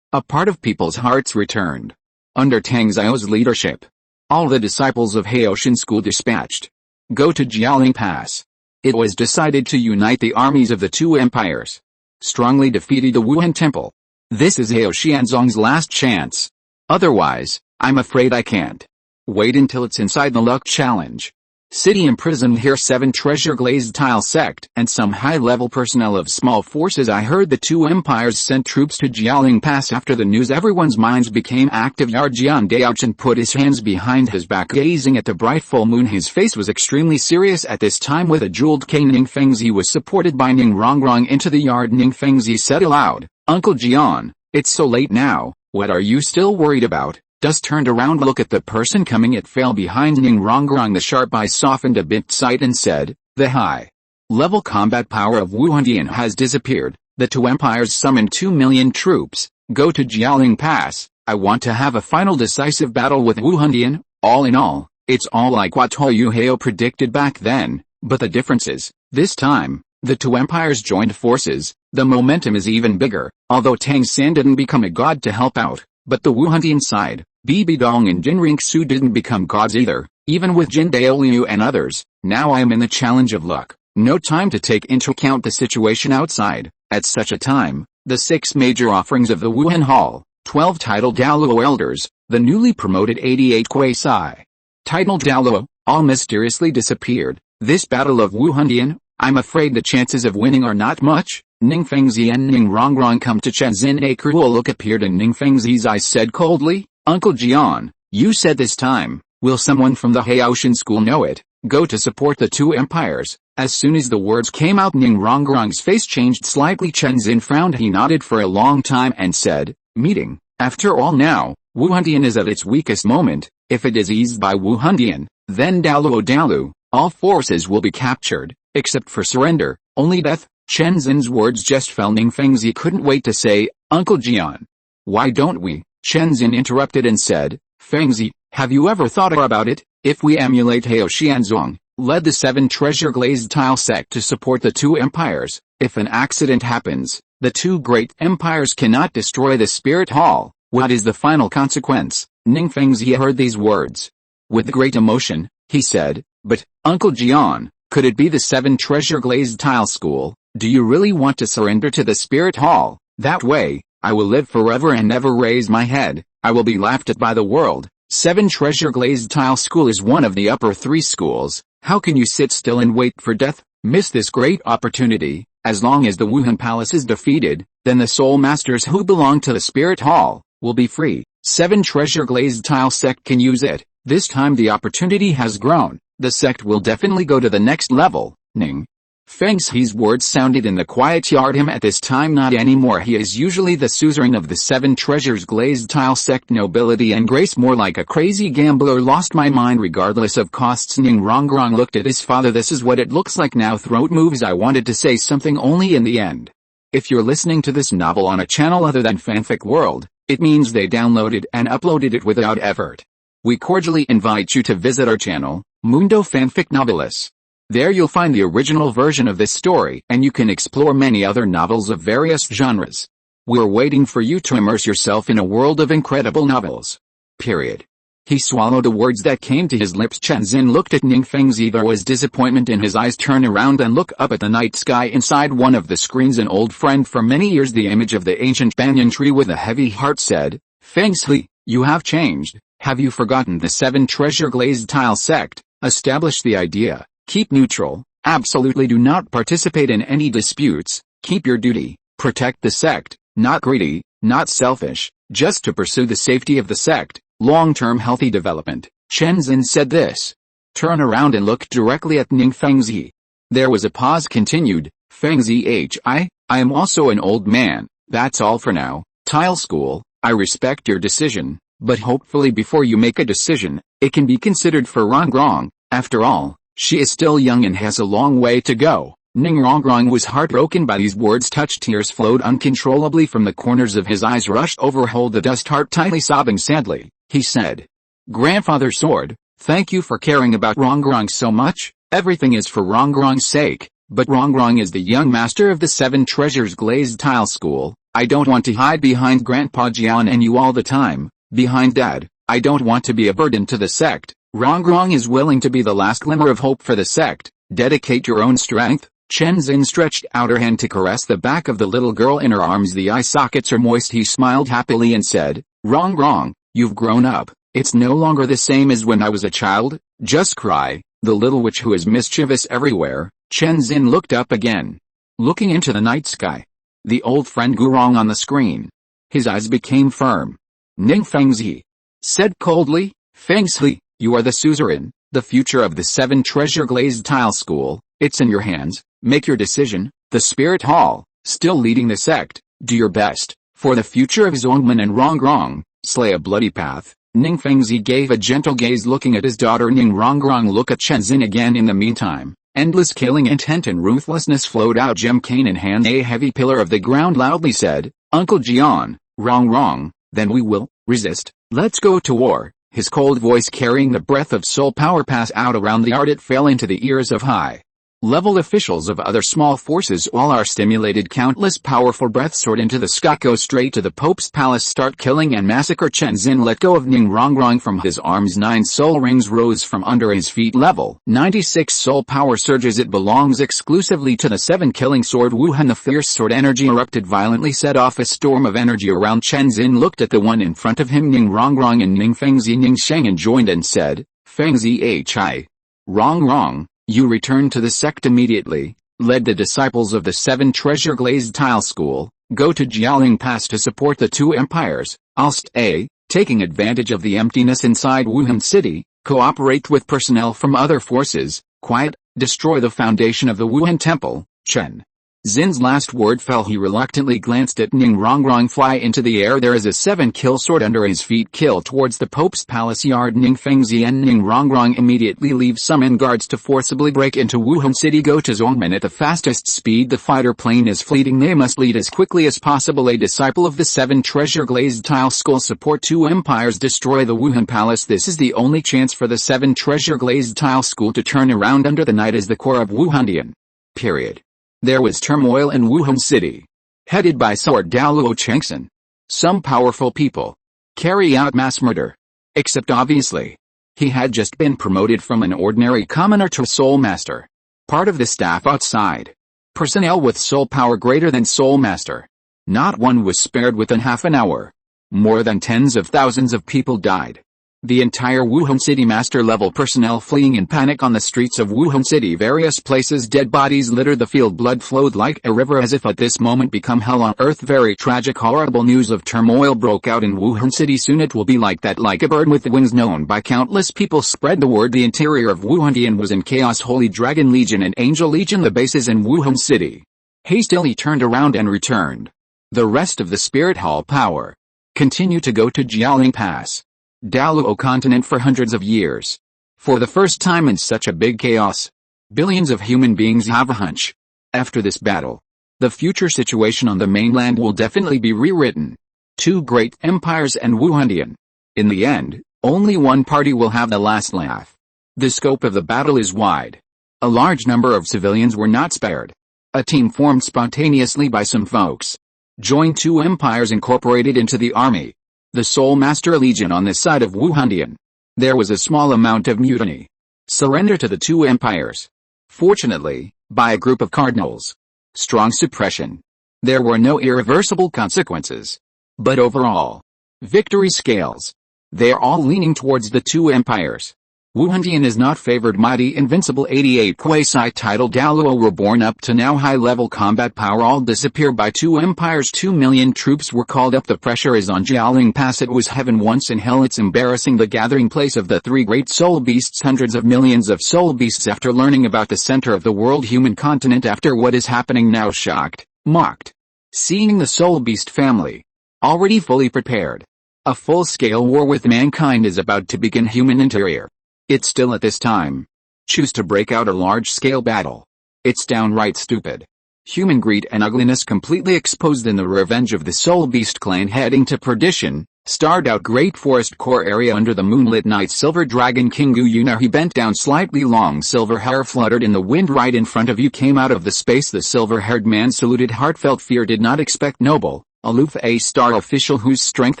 A: A part of people's hearts returned. Under Tang San's leadership, all the disciples of Haoshan school dispatched. Go to Jialing Pass. It was decided to unite the armies of the 2 empires. Strongly defeated the Wuhun Temple. This is Hao Xianzong's last chance. Otherwise, I'm afraid I can't wait until it's inside the luck challenge. City imprisoned here. 7 treasure glazed tile sect and some high-level personnel of small forces. I heard the 2 empires sent troops to Jialing Pass. After the news everyone's minds became active. Yarjian Daochen put his hands behind his back, gazing at the bright full moon. His face was extremely serious at this time. With a jeweled cane, Ning Fengzi was supported by Ning Rongrong. Into the yard, Ning Fengzi said aloud, "Uncle Jian, it's so late now, what are you still worried about?" Just turned around, look at the person coming. It fell behind Ning Rongrong. The sharp eyes softened a bit sight and said, "The high-level combat power of Wuhan has disappeared. The 2 empires summoned 2 million troops. Go to Jialing Pass. I want to have a final decisive battle with Wuhan." All in all, it's all like what Yu Hao predicted back then, but the difference is, this time, the 2 empires joined forces. The momentum is even bigger. Although Tang San didn't become a god to help out, but the Wuhan side, Bibi Dong and Jin Ringsu didn't become gods either, even with Jin Daoliu and others. Now I am in the challenge of luck. No time to take into account the situation outside. At such a time, the 6 major offerings of the Wuhan Hall, 12 titled Douluo elders, the newly promoted 88 Kuei-sai titled Douluo, all mysteriously disappeared. This battle of Wuhan, I'm afraid the chances of winning are not much. Ning Fengzi and Ning Rongrong come to Shenzhen. A cruel look appeared in Ning Fengzi's eyes. Said coldly, "Uncle Jian, you said this time, will someone from the Haoshan school know it? Go to support the 2 empires." As soon as the words came out, Ning Rongrong's face changed slightly. Shenzhen frowned. He nodded for a long time and said, "Meeting. After all, now, Wuhan is at its weakest moment. If it is eased by Wuhan, then Douluo, all forces will be captured, except for surrender, only death." Shenzhen's words just fell. Ning Fengzi couldn't wait to say, "Uncle Jian, why don't we?" Shenzhen interrupted and said, "Fengzi, have you ever thought about it? If we emulate Hao Xianzong, led the 7 treasure glazed tile sect to support the 2 empires, if an accident happens, the 2 great empires cannot destroy the Spirit Hall. What is the final consequence?" Ning Fengzi heard these words. With great emotion, he said, "But, Uncle Jian, could it be the 7 treasure glazed tile school? Do you really want to surrender to the spirit hall? That way, I will live forever and never raise my head. I will be laughed at by the world. 7 treasure glazed tile school is one of the upper 3 schools. How can you sit still and wait for death? Miss this great opportunity. As long as the Wuhun Palace is defeated, then the soul masters who belong to the spirit hall will be free. 7 treasure glazed tile sect can use it. This time the opportunity has grown. The sect will definitely go to the next level. Ning Feng's words sounded in the quiet yard him at this time not anymore. He is usually the suzerain of the 7 treasures glazed tile sect nobility and grace more like a crazy gambler lost my mind regardless of costs. Ning Rongrong looked at his father. This is what it looks like now. Throat moves. I wanted to say something only in the end. If you're listening to this novel on a channel other than Fanfic World, it means they downloaded and uploaded it without effort. We cordially invite you to visit our channel, Mundo Fanfic Novelis. There you'll find the original version of this story and you can explore many other novels of various genres. We're waiting for you to immerse yourself in a world of incredible novels. Period. He swallowed the words that came to his lips. Chen Xin looked at Ning Fengzi. There was disappointment in his eyes. Turn around and look up at the night sky. Inside one of the screens an old friend for many years, the image of the ancient banyan tree with a heavy heart, said, Fengzi, you have changed. Have you forgotten the 7 treasure glazed tile sect? Establish the idea. Keep neutral. Absolutely do not participate in any disputes. Keep your duty. Protect the sect. Not greedy, not selfish, just to pursue the safety of the sect. Long-term healthy development. Chen Xin said this. Turn around and look directly at Ning Fengzi. There was a pause. Continued. Fengzi, I am also an old man. That's all for now. Tile school, I respect your decision. But hopefully before you make a decision, it can be considered for Rongrong. After all, she is still young and has a long way to go. Ning Rongrong was heartbroken by these words. Touched tears flowed uncontrollably from the corners of his eyes. Rushed over. Hold the dust. Heart tightly sobbing sadly, he said. Grandfather Sword, thank you for caring about Rongrong so much. Everything is for Rongrong's sake. But Rongrong is the young master of the 7 treasures glazed tile school. I don't want to hide behind Grandpa Jian and you all the time. Behind Dad, I don't want to be a burden to the sect. Rongrong is willing to be the last glimmer of hope for the sect. Dedicate your own strength. Chen Xin stretched out her hand to caress the back of the little girl in her arms. The eye sockets are moist. He smiled happily and said, Rongrong, you've grown up. It's no longer the same as when I was a child. Just cry. The little witch who is mischievous everywhere. Chen Xin looked up again, looking into the night sky. The old friend Gurong on the screen. His eyes became firm. Ning Fengzi said coldly, Fengzi, you are the suzerain, the future of the 7 treasure glazed tile school. It's in your hands. Make your decision. The spirit hall, still leading the sect. Do your best, for the future of Zongmen and Rongrong. Slay a bloody path. Ning Fengzi gave a gentle gaze looking at his daughter. Ning Rongrong looked at Chen Xin again. In the meantime, endless killing intent and ruthlessness flowed out. Gem cane in hand, a heavy pillar of the ground loudly said, Uncle Jian, Rongrong, then we will resist. Let's go to war. His cold voice carrying the breath of soul power passed out around the yard. It fell into the ears of high-level officials of other small forces. All are stimulated. Countless powerful breaths soared into the sky. Go straight to the Pope's palace. Start killing and massacre. Chen Xin let go of Ning Rongrong from his arms. 9 soul rings rose from under his feet. Level 96 soul power surges. It belongs exclusively to the 7 killing sword Wuhan. The fierce sword energy erupted violently, set off a storm of energy around. Chen Xin looked at the one in front of him, Ning Rongrong and Ning Fengzi. Ning Sheng joined and said, Fengzi hi. Rongrong, you return to the sect immediately. Led the disciples of the 7 treasure glazed tile school. Go to Jialing Pass to support the 2 empires. I'll stay, taking advantage of the emptiness inside Wuhan City. Cooperate with personnel from other forces. Quiet, destroy the foundation of the Wuhun Temple. Chen Xin's last word fell. He reluctantly glanced at Ning Rongrong fly into the air. There is a 7-kill sword under his feet. Kill towards the Pope's palace yard. Ning Fengzi and Ning Rongrong immediately leave summon guards to forcibly break into Wuhan City. Go to Zongmen at the fastest speed. The fighter plane is fleeting. They must lead as quickly as possible. A disciple of the 7 treasure glazed tile school. Support 2 empires. Destroy the Wuhan palace. This is the only chance for the 7 treasure glazed tile school to turn around. Under the night is the core of Wuhandian. Period. There was turmoil in Wuhan City, headed by Sword Douluo Continent. Some powerful people carry out mass murder. Except obviously, He had just been promoted from an ordinary commoner to Soul Master. Part of the staff outside. Personnel with soul power greater than Soul Master. Not one was spared within half an hour. More than tens of thousands of people died. The entire Wuhan City master-level personnel fleeing in panic on the streets of Wuhan City. Various places dead bodies littered the field. Blood flowed like a river as if at this moment become hell on earth. Very tragic, horrible news of turmoil broke out in Wuhan City. Soon it will be like that. Like a bird with wings known by countless people spread the word. The interior of Wuhan was in chaos. Holy Dragon Legion and Angel Legion, the bases in Wuhan City. Hastily turned around and returned. The rest of the Spirit Hall power continue to go to Jialing Pass. Douluo Continent for hundreds of years. For the first time in such a big chaos, billions of human beings have a hunch. After this battle, the future situation on the mainland will definitely be rewritten. Two great empires and Wuhan. In the end, only one party will have the last laugh. The scope of the battle is wide. A large number of civilians were not spared. A team formed spontaneously by some folks joined two empires incorporated into the army. The Soul Master Legion on this side of Wuhan. There was a small amount of mutiny. Surrender to the two empires. Fortunately, by a group of cardinals. Strong suppression. There were no irreversible consequences. But overall, victory scales. They are all leaning towards the two empires. Wuhan is not favored. Mighty invincible 88 quasi-titled Douluo were born up to now. High-level combat power all disappear by two empires. 2 million troops were called up. The pressure is on Jialing Pass. It was heaven once and hell. It's embarrassing. The gathering place of the three great soul beasts. Hundreds of millions of soul beasts after learning about the center of the world human continent. After what is happening now, shocked, mocked. Seeing the soul beast family. Already fully prepared. A full-scale war with mankind is about to begin. Human interior. It's still at this time. Choose to break out a large-scale battle. It's downright stupid. Human greed and ugliness completely exposed in the revenge of the Soul Beast clan heading to perdition. Starred out great forest core area under the moonlit night. Silver Dragon King Gu Yuna. He bent down. Slightly long silver hair fluttered in the wind. Right in front of you came out of the space. The silver-haired man saluted. Heartfelt fear. Did not expect noble, aloof a star official whose strength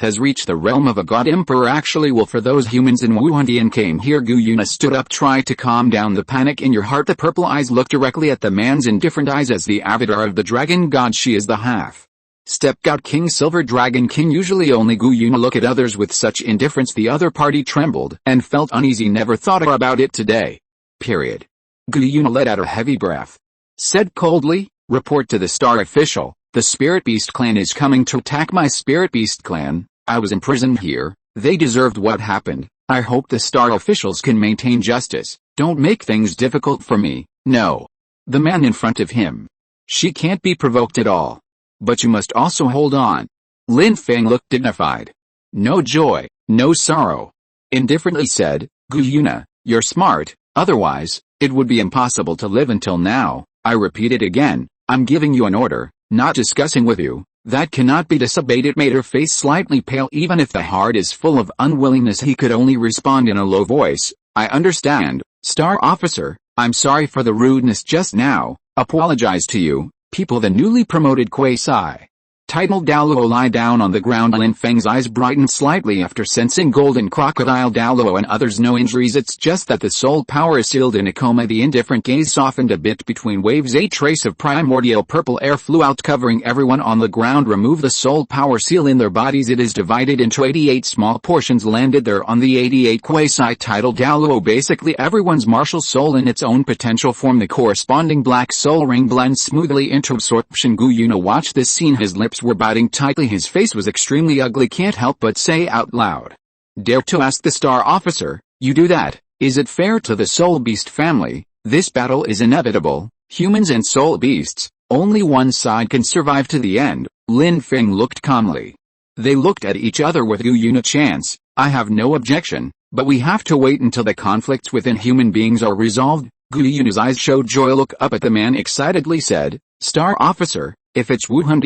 A: has reached the realm of a god emperor. Actually will for those humans in Wuhan came here. Gu Yuna stood up. Try to calm down the panic in your heart. The purple eyes looked directly at the man's indifferent eyes as the avatar of the dragon god. She is the half step god king. Silver Dragon King. Usually only Gu Yuna look at others with such indifference. The other party trembled and felt uneasy. Never thought about it today. Period. Gu Yuna let out a heavy breath. Said coldly, report to the star official. The Spirit Beast clan is coming to attack my Spirit Beast clan. I was imprisoned here. They deserved what happened. I hope the star officials can maintain justice. Don't make things difficult for me. No. The man in front of him. She can't be provoked at all. But you must also hold on. Lin Feng looked dignified. No joy, no sorrow. Indifferently said, Gu Yuna, you're smart, otherwise, it would be impossible to live until now. I repeat it again, I'm giving you an order. Not discussing with you, that cannot be disobeyed. It made her face slightly pale. Even if the heart is full of unwillingness, he could only respond in a low voice. I understand, Star Officer, I'm sorry for the rudeness just now. Apologize to you, people. The newly promoted quasi-titled Douluo lie down on the ground. Lin Feng's eyes brightened slightly after sensing golden crocodile Douluo and others. No injuries. It's just that the soul power is sealed in a coma. The indifferent gaze softened a bit between waves. A trace of primordial purple air flew out, covering everyone on the ground. Remove the soul power seal in their bodies. It is divided into 88 small portions. Landed there on the 88 quasi-titled Douluo. Basically everyone's martial soul in its own potential form. The corresponding black soul ring blends smoothly into absorption. Gu Yuna watched this scene. His lips were biting tightly. His face was extremely ugly. Can't help but say out loud. Dare to ask the Star Officer, you do that? Is it fair to the Soul Beast family? This battle is inevitable. Humans and Soul Beasts, only one side can survive to the end. Lin Feng looked calmly. They looked at each other with Gu Yuna. Chance, I have no objection, but we have to wait until the conflicts within human beings are resolved. Gu Yuna's eyes showed joy. Look up at the man excitedly said, Star Officer, if it's Wuhan,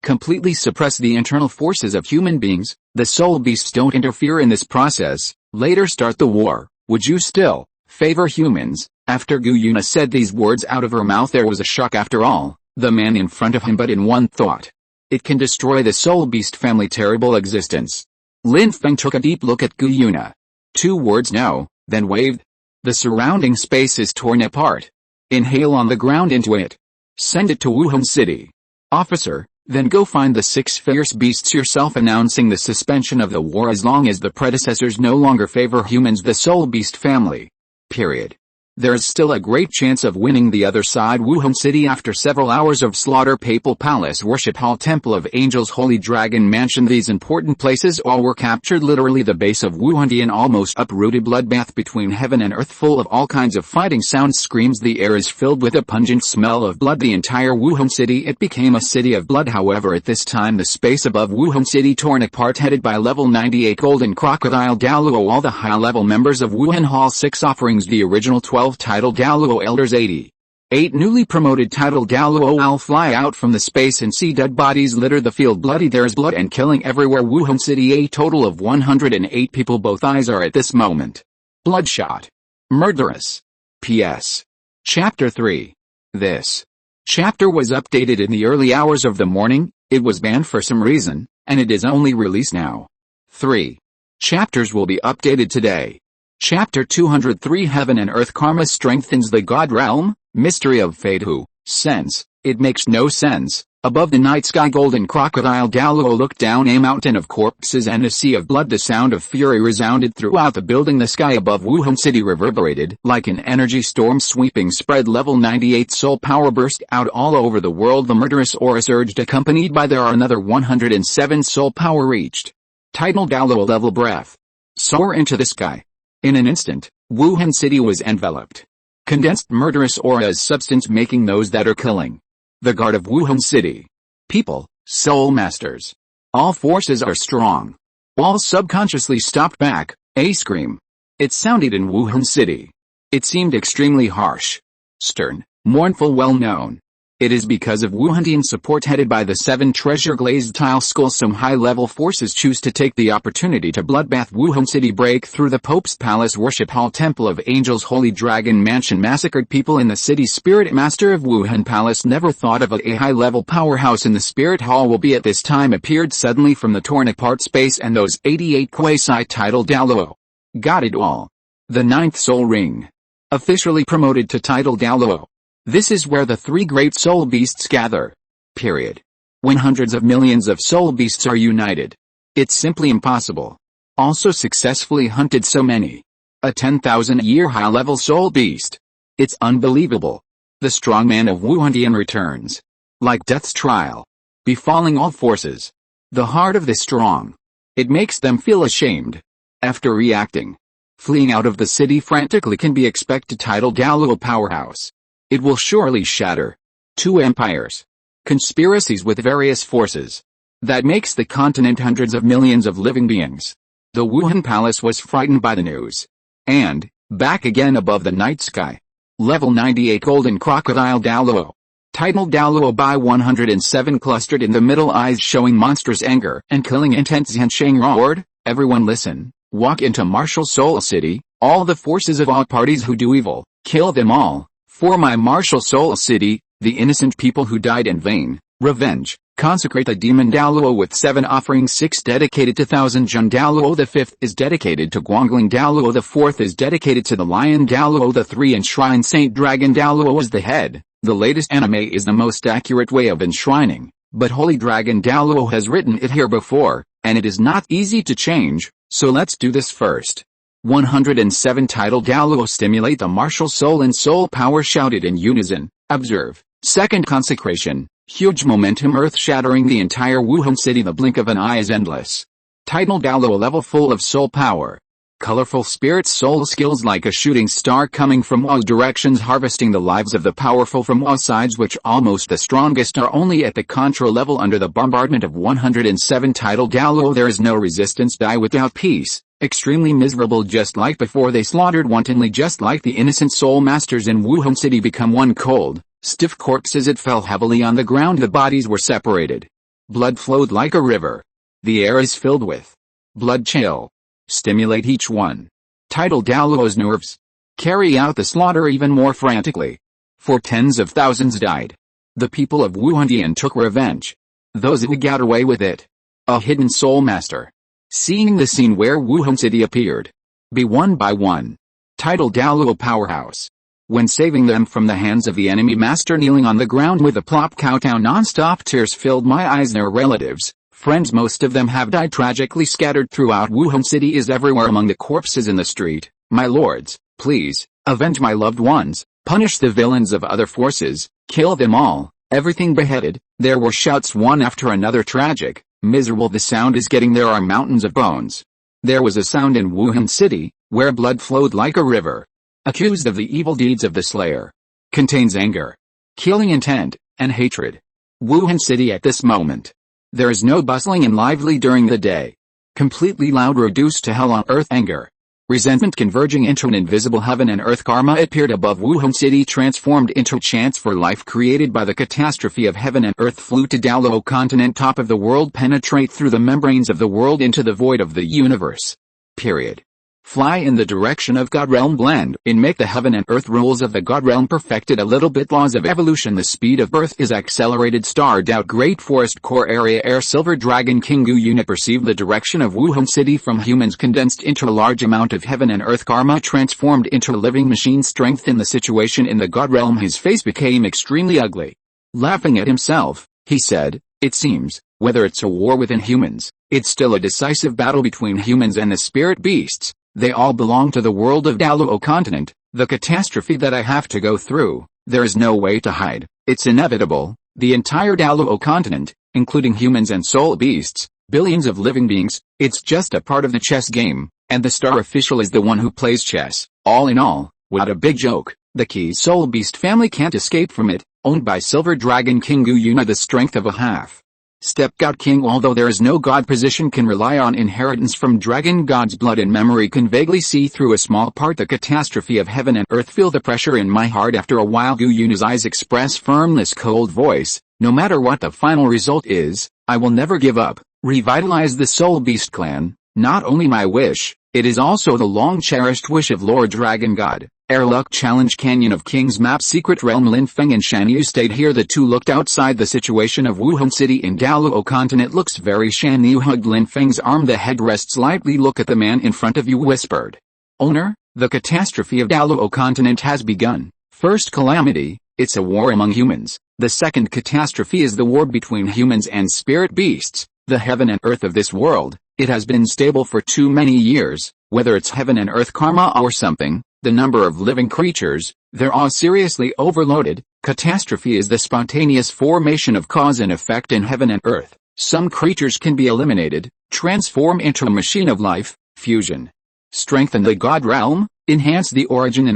A: completely suppress the internal forces of human beings. The soul beasts don't interfere in this process. Later start the war. Would you still favor humans? After Gu Yuna said these words out of her mouth, there was a shock. After all, the man in front of him, but in one thought. It can destroy the soul beast family. Terrible existence. Lin Feng took a deep look at Gu Yuna. 2 words no. then waved. The surrounding space is torn apart. Inhale on the ground into it. Send it to Wuhun City. Officer, then go find the 6 fierce beasts yourself, announcing the suspension of the war as long as the predecessors no longer favor humans, the Soul Beast family. Period. There is still a great chance of winning the other side. Wuhun City. After several hours of slaughter, Papal Palace, Worship Hall, Temple of Angels, Holy Dragon Mansion, these important places all were captured. Literally the base of Wuhan, an almost uprooted bloodbath between heaven and earth, full of all kinds of fighting sounds, screams. The air is filled with a pungent smell of blood. The entire Wuhan City, it became a city of blood. However, at this time the space above Wuhan City torn apart, headed by level 98 Golden Crocodile Douluo, all the high-level members of Wuhan Hall 6 offerings, the original 12 title Douluo elders, 88 newly promoted title Douluo all fly out from the space and see dead bodies litter the field. Bloody, there is blood and killing everywhere. Wuhan City, a total of 108 people, both eyes are at this moment bloodshot, murderous. P.S. Chapter 3. This chapter was updated in the early hours of the morning. It was banned for some reason, and it is only released now. 3 chapters will be updated today. Chapter 203, Heaven and Earth Karma strengthens the God Realm, Mystery of Fate. Who sense? It makes no sense. Above the night sky, Golden Crocodile Douluo looked down. A mountain of corpses and a sea of blood. The sound of fury resounded throughout the building. The sky above Wuhan City reverberated like an energy storm sweeping spread. Level 98 soul power burst out all over the world. The murderous aura surged, accompanied by there are another 107 soul power reached. Title Douluo level breath. Soar into the sky. In an instant, Wuhan City was enveloped. Condensed murderous aura as substance, making those that are killing. The guard of Wuhan City. People, soul masters. All forces are strong. All subconsciously stopped back. A scream. It sounded in Wuhan City. It seemed extremely harsh. Stern, mournful, well known. It is because of Wuhandian support headed by the 7 treasure-glazed tile skulls. Some high-level forces choose to take the opportunity to bloodbath Wuhan City, break through the Pope's Palace, Worship Hall, Temple of Angels, Holy Dragon Mansion, massacred people in the city. Spirit Master of Wuhan Palace never thought of a high-level powerhouse in the Spirit Hall will be at this time appeared suddenly from the torn-apart space, and those 88 quasi-title Douluo got it all. The 9th Soul Ring. Officially promoted to title Douluo. This is where the 3 great soul beasts gather. Period. When hundreds of millions of soul beasts are united, it's simply impossible. Also successfully hunted so many. A 10,000-year high-level soul beast. It's unbelievable. The strongman of Wuhandian returns. Like death's trial. Befalling all forces. The heart of the strong. It makes them feel ashamed. After reacting. Fleeing out of the city frantically can be expected. Title Douluo powerhouse. It will surely shatter 2 empires. Conspiracies with various forces. That makes the continent hundreds of millions of living beings. The Wuhan Palace was frightened by the news. And, back again above the night sky. Level 98 Golden Crocodile Douluo. Title Douluo by 107 clustered in the middle, eyes showing monstrous anger and killing intent. Zhansheng roared, everyone listen, walk into Martial Soul City, all the forces of all parties who do evil, kill them all. For my Martial Soul City, the innocent people who died in vain, revenge, consecrate the demon Douluo with 7 offerings, 6 dedicated to Thousand Jun Douluo, the 5th is dedicated to Guangling Douluo, the 4th is dedicated to the Lion Douluo, the 3 enshrine Saint Dragon Douluo as the head. The latest anime is the most accurate way of enshrining, but Holy Dragon Douluo has written it here before, and it is not easy to change, so let's do this first. 107 title Douluo stimulate the martial soul and soul power shouted in unison. Observe. Second consecration. Huge momentum, earth-shattering the entire Wuhan City. The blink of an eye is endless. Title Douluo level full of soul power. Colorful spirit soul skills like a shooting star coming from all directions, harvesting the lives of the powerful from all sides, which almost the strongest are only at the contra level. Under the bombardment of 107 title Douluo there is no resistance. Die without peace. Extremely miserable, just like before they slaughtered wantonly, just like the innocent soul masters in Wuhan City become one cold, stiff corpses. It fell heavily on the ground. The bodies were separated. Blood flowed like a river. The air is filled with blood chill. Stimulate each one. Title Douluo's nerves. Carry out the slaughter even more frantically. For tens of thousands died. The people of Wuhandian took revenge. Those who got away with it. A hidden soul master. Seeing the scene where Wuhan City appeared. Be one by one. Title Douluo Powerhouse. When saving them from the hands of the enemy master, kneeling on the ground with a plop kowtow non-stop, tears filled my eyes. Their relatives, friends, most of them have died tragically, scattered throughout Wuhan City is everywhere among the corpses in the street. My lords, please, avenge my loved ones, punish the villains of other forces, kill them all, everything beheaded. There were shouts one after another, tragic, miserable. The sound is getting. There are mountains of bones. There was a sound in Wuhan City, where blood flowed like a river. Accused of the evil deeds of the slayer. Contains anger, killing intent, and hatred. Wuhan City at this moment. There is no bustling and lively during the day. Completely loud, reduced to hell on earth. Anger, resentment converging into an invisible heaven and earth. Karma appeared above Wuhan City, transformed into chance for life created by the catastrophe of heaven and earth. Flew to Douluo Continent, top of the world, penetrate through the membranes of the world into the void of the universe. Period. Fly in the direction of God realm, blend in, make the heaven and earth rules of the God realm perfected. A little bit laws of evolution. The speed of birth is accelerated. Starred out great forest core area air. Silver dragon king Gu unit perceived the direction of Wuhan City from humans, condensed into a large amount of heaven and earth. Karma transformed into a living machine. Strength in the situation in the God realm. His face became extremely ugly. Laughing at himself, he said, it seems, whether it's a war within humans, it's still a decisive battle between humans and the spirit beasts. They all belong to the world of Douluo Continent. The catastrophe that I have to go through, there is no way to hide. It's inevitable. The entire Douluo Continent, including humans and soul beasts, billions of living beings, it's just a part of the chess game, and the star official is the one who plays chess. All in all, what a big joke. The key soul beast family can't escape from it, owned by Silver Dragon King Gu Yuna, the strength of a half step god king. Although there is no god position, can rely on inheritance from dragon god's blood and memory, can vaguely see through a small part the catastrophe of heaven and earth. Feel the pressure in my heart. After a while, Gu Yuna's eyes express firmness, cold voice, no matter what the final result is, I will never give up. Revitalize the soul beast clan, not only my wish, it is also the long-cherished wish of Lord Dragon God. Airlock Challenge Canyon of Kings Map Secret Realm. Lin Feng and Shan Yu stayed here. The two looked outside. The situation of Wuhan City in Douluo Continent looks very. Shan Yu hugged Lin Feng's arm. The head rests lightly. Look at the man in front of you, whispered. Owner, the catastrophe of Douluo Continent has begun. First calamity, it's a war among humans. The second catastrophe is the war between humans and spirit beasts, the heaven and earth of this world. It has been stable for too many years, whether it's heaven and earth karma or something. The number of living creatures, they're all seriously overloaded. Catastrophe is the spontaneous formation of cause and effect in heaven and earth. Some creatures can be eliminated, transform into a machine of life, fusion. Strengthen the God realm, enhance the origin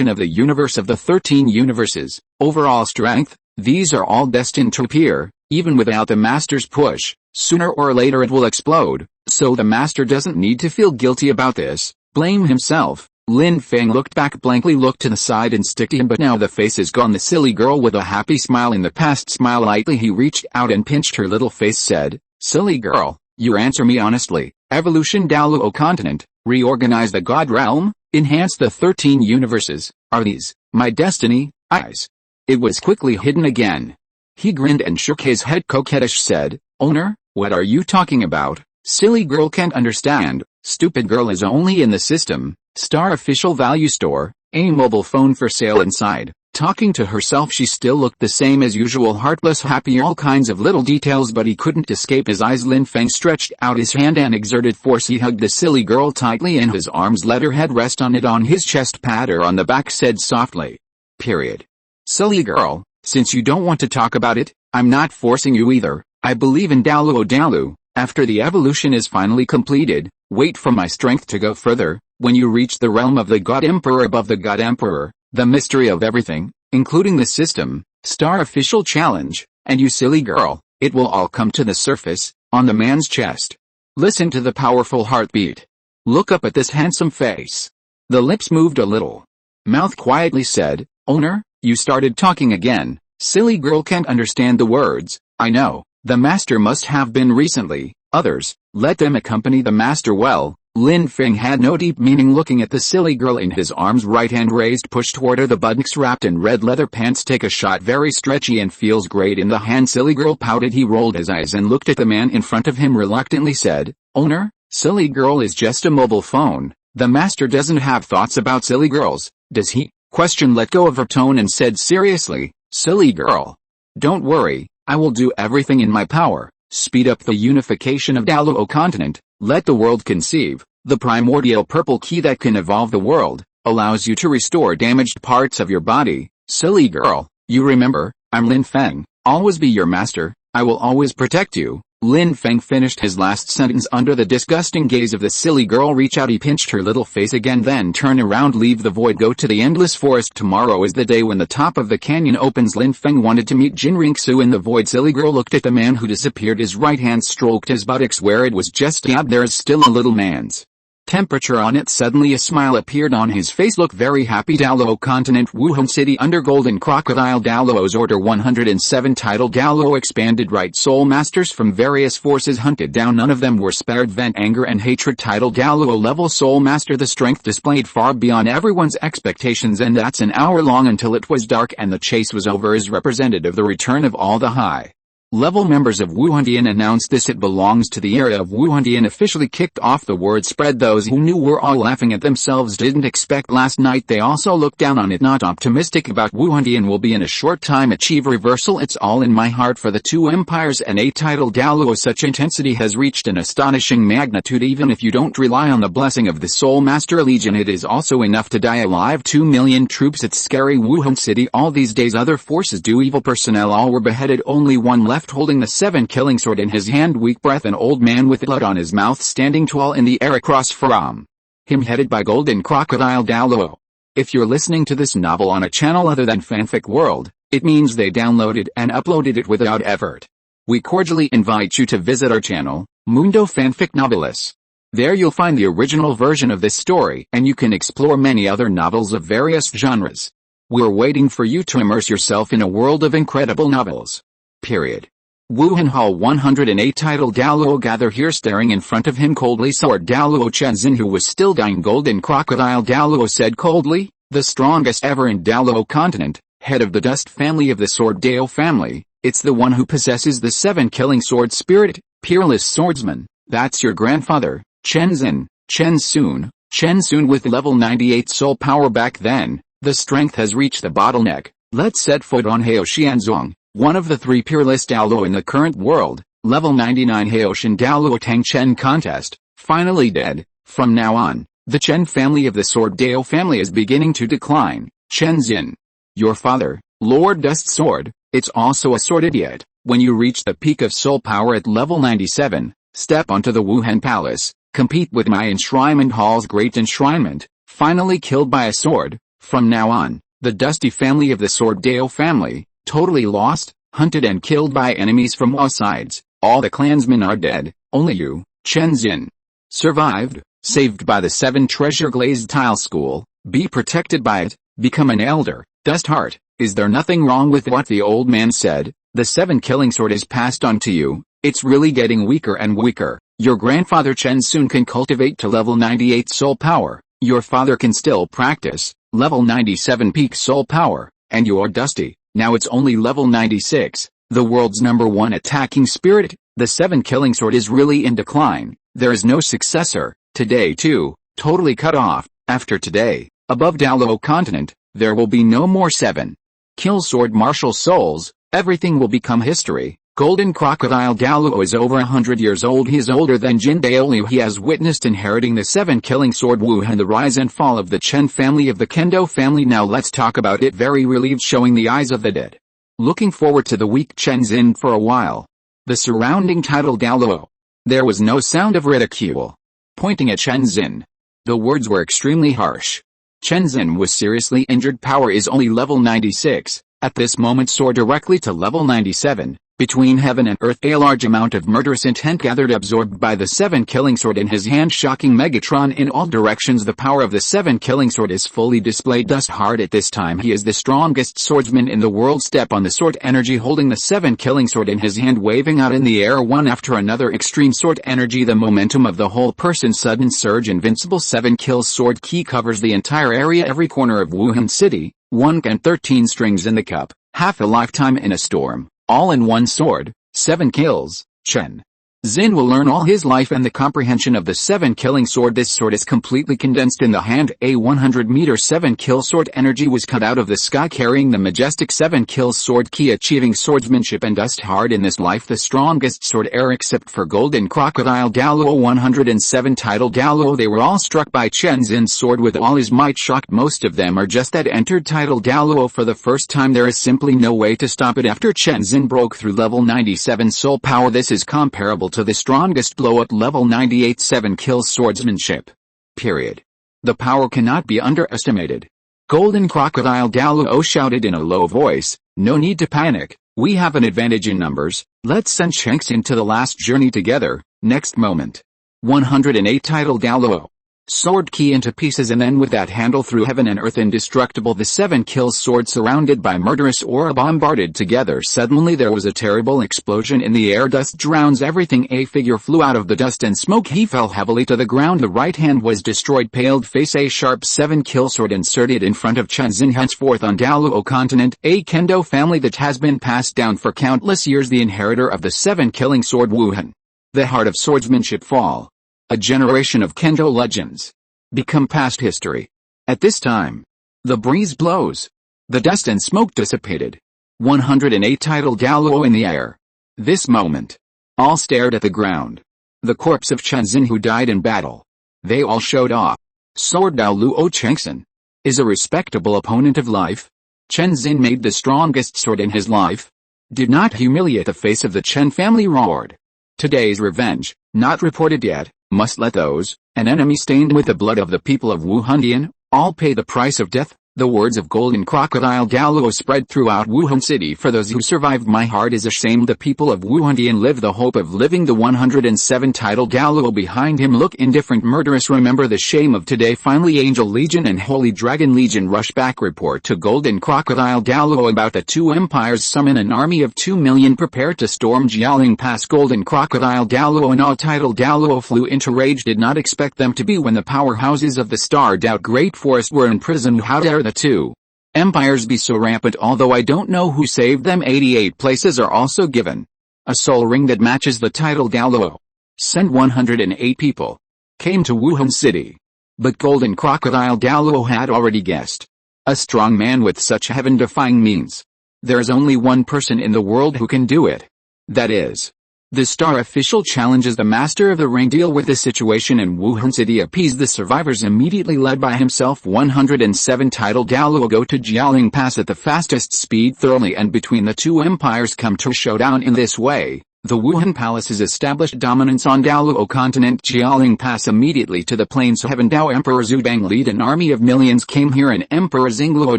A: of the universe of the 13 universes. Overall strength, these are all destined to appear, even without the master's push. Sooner or later it will explode, so the master doesn't need to feel guilty about this, blame himself. Lin Feng looked back, blankly looked to the side and stick to him, but now the face is gone. The silly girl with a happy smile in the past smile lightly. He reached out and pinched her little face, said, silly girl, you answer me honestly. Evolution Douluo Continent, reorganize the God realm, enhance the 13 universes, are these my destiny? Eyes. It was quickly hidden again. He grinned and shook his head. Coquettish said, owner, what are you talking about? Silly girl can't understand. Stupid girl is only in the system. Star official value store, a mobile phone for sale inside. Talking to herself, she still looked the same as usual, heartless, happy, all kinds of little details, but he couldn't escape his eyes. Lin Feng stretched out his hand and exerted force. He hugged the silly girl tightly in his arms, let her head rest on it. On his chest, pat her on the back, said softly. Period. Silly girl, since you don't want to talk about it, I'm not forcing you either. I believe in Douluo. After the evolution is finally completed, wait for my strength to go further. When you reach the realm of the God Emperor, above the God Emperor, the mystery of everything, including the system, star official challenge, and you silly girl, it will all come to the surface, on the man's chest. Listen to the powerful heartbeat. Look up at this handsome face. The lips moved a little. Mouth quietly said, owner, you started talking again. Silly girl can't understand the words. I know, the master must have been recently. Others, let them accompany the master. Well, Lin Feng had no deep meaning, looking at the silly girl in his arms, right hand raised, pushed toward her, the buttocks wrapped in red leather pants. Take a shot, very stretchy and feels great in the hand. Silly girl pouted. He rolled his eyes and looked at the man in front of him, reluctantly said, owner, silly girl is just a mobile phone. The master doesn't have thoughts about silly girls, does he? Question let go of her tone and said seriously, silly girl. Don't worry, I will do everything in my power. Speed up the unification of Douluo Continent, let the world conceive. The primordial purple key that can evolve the world, allows you to restore damaged parts of your body. Silly girl, you remember, I'm Lin Feng, always be your master, I will always protect you. Lin Feng finished his last sentence under the disgusting gaze of the silly girl. Reach out, he pinched her little face again, then turn around, leave the void, go to the endless forest. Tomorrow is the day when the top of the canyon opens. Lin Feng wanted to meet Jin Ringsu in the void. Silly girl looked at the man who disappeared. His right hand stroked his buttocks where it was just stabbed. There is still a little man's temperature on it. Suddenly a smile appeared on his face. Look very happy. Douluo Continent, Wuhun City, under Golden Crocodile. Douluo's Order 107 title. Douluo expanded. Right soul masters from various forces hunted down. None of them were spared. Vent anger and hatred title. Douluo level soul master. The strength displayed far beyond everyone's expectations, and that's an hour long until it was dark and the chase was over. Is representative the return of all the high level members of Wuhun Temple announced this. It belongs to the area of Wuhun Temple. Officially kicked off. The word spread. Those who knew were all laughing at themselves. Didn't expect last night. They also looked down on it. Not optimistic about Wuhun Temple. Will be in a short time achieve reversal. It's all in my heart for the two empires and a title. Douluo. Such intensity has reached an astonishing magnitude. Even if you don't rely on the blessing of the Soul Master Legion, it is also enough to die alive. 2 million troops. It's scary. Wuhun City. All these days other forces do evil personnel. All were beheaded. Only one left holding the 7 killing sword in his hand. Weak breath. An old man with blood on his mouth standing tall in the air across from him, headed by Golden Crocodile. Douluo. If you're listening to this novel on a channel other than Fanfic World, it means they downloaded and uploaded it without effort. We cordially invite you to visit our channel, Mundo Fanfic Novelis. There you'll find the original version of this story, and you can explore many other novels of various genres. We're waiting for you to immerse yourself in a world of incredible novels. Period. Wuhan Hall 108 title. Douluo gather here, staring in front of him coldly sword. Douluo Chenzin, who was still dying. Golden Crocodile. Douluo said coldly, the strongest ever in Douluo Continent, head of the dust family of the Sword Dao family. It's the one who possesses the 7 killing sword spirit, peerless swordsman. That's your grandfather, Chenzin, Chen Sun with level 98 soul power. Back then, the strength has reached the bottleneck. Let's set foot on Haoshianzong, one of the 3 peerless Douluo in the current world. Level 99 Haoshan Douluo Tang Chen contest, finally dead. From now on, the Chen family of the Sword Dao family is beginning to decline. Chenzin, your father, Lord Dust Sword, it's also a sword idiot. When you reach the peak of soul power at level 97, step onto the Wuhan Palace, compete with my enshrinement hall's great enshrinement, finally killed by a sword. From now on, the dusty family of the Sword Dao family, totally lost, hunted and killed by enemies from all sides. All the clansmen are dead, only you, Chenzin, survived, saved by the 7 treasure glazed tile school. Be protected by it, become an elder. Dust Heart, is there nothing wrong with what the old man said? The 7 killing sword is passed on to you. It's really getting weaker and weaker. Your grandfather Chen soon can cultivate to level 98 soul power. Your father can still practice, level 97 peak soul power, and you're dusty. Now it's only level 96, the world's #1 attacking spirit. The 7 killing sword is really in decline. There is no successor. Today too, totally cut off. After today, above Douluo Continent, there will be no more 7 kill sword martial souls. Everything will become history. Golden Crocodile. Douluo is over 100 years old. He is older than Jin Daoliu. He has witnessed inheriting the 7 killing sword Wuhan, the rise and fall of the Chen family of the Kendo family. Now let's talk about it. Very relieved, showing the eyes of the dead. Looking forward to the weak Chenzin for a while. The surrounding title Douluo. There was no sound of ridicule. Pointing at Chenzin. The words were extremely harsh. Chenzin was seriously injured. Power is only level 96. At this moment soar directly to level 97. Between heaven and earth, a large amount of murderous intent gathered, absorbed by the 7 killing sword in his hand, shocking Megatron in all directions. The power of the 7 killing sword is fully displayed. Dust Heart at this time, he is the strongest swordsman in the world. Step on the sword energy, holding the 7 killing sword in his hand, waving out in the air one after another. Extreme sword energy, the momentum of the whole person. Sudden surge, invincible 7 kills sword key covers the entire area, every corner of Wuhan City. 1 and 13 strings in the cup, half a lifetime in a storm. All in one sword, 7 kills. Chen Xin will learn all his life and the comprehension of the 7-killing sword. This sword is completely condensed in the hand. A 100-meter 7-kill sword energy was cut out of the sky, carrying the majestic 7-kill sword key, achieving swordsmanship and dust hard in this life. The strongest sword air except for Golden Crocodile Douluo 107 title Douluo. They were all struck by Chen Xin's sword with all his might. Shocked most of them are just that entered title Douluo for the first time. There is simply no way to stop it after Chen Xin broke through level 97 soul power. This is comparable to the strongest blow at level 98 7-kill swordsmanship. Period. The power cannot be underestimated. Golden Crocodile Douluo shouted in a low voice, "No need to panic, we have an advantage in numbers, let's send Shanks into the last journey together." Next moment. 108 title Douluo. Sword key into pieces, and then with that handle through heaven and earth indestructible. The 7-kill sword surrounded by murderous aura bombarded together. Suddenly there was a terrible explosion in the air. Dust drowns everything. A figure flew out of the dust and smoke. He fell heavily to the ground. The right hand was destroyed. Paled face. A sharp 7-kill sword inserted in front of Chen Xin. Henceforth on Douluo Continent, a kendo family that has been passed down for countless years. The inheritor of the 7-killing sword Wuhun. The heart of swordsmanship fall. A generation of kendo legends become past history. At this time, the breeze blows. The dust and smoke dissipated. 108 title Douluo in the air. This moment, all stared at the ground. The corpse of Chen Xin, who died in battle. They all showed off. Sword Douluo Chengxin is a respectable opponent of life. Chen Xin made the strongest sword in his life. Did not humiliate the face of the Chen family. Roared. Today's revenge, not reported yet, must let those, an enemy stained with the blood of the people of Wuhun, all pay the price of death. The words of Golden Crocodile Douluo spread throughout Wuhan City. For those who survived, my heart is ashamed. The people of Wuhan live the hope of living. The 107 title Douluo behind him look indifferent, murderous. Remember the shame of today. Finally Angel Legion and Holy Dragon Legion rush back. Report to Golden Crocodile Douluo about the two empires. Summon an army of 2 million. Prepare to storm Jialing Pass. Golden Crocodile Douluo and all title Douluo flew into rage. Did not expect them to be when the powerhouses of the starred out Great Forest were in prison. How dare the two empires be so rampant? Although I don't know who saved them. 88 places are also given. A soul ring that matches the title Douluo. Send 108 people. Came to Wuhan City. But Golden Crocodile Douluo had already guessed. A strong man with such heaven-defying means. There is only one person in the world who can do it. That is. The star official challenges the master of the ring. Deal with the situation in Wuhan City. Appease the survivors. Immediately led by himself. 107 title Douluo go to Jialing Pass at the fastest speed. Thoroughly and between the two empires come to showdown. In this way, the Wuhan Palace's established dominance on Douluo Continent. Jialing Pass immediately to the plains of heaven. Dao Emperor Zubang lead an army of millions came here, and Emperor Xingluo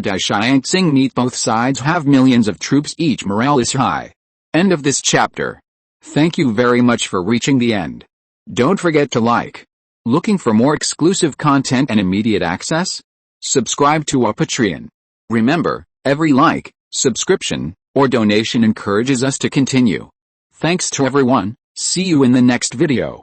A: Daishiangxing meet. Both sides have millions of troops each. Morale is high. End of this chapter. Thank you very much for reaching the end. Don't forget to like. Looking for more exclusive content and immediate access? Subscribe to our Patreon. Remember, every like, subscription, or donation encourages us to continue. Thanks to everyone. See you in the next video.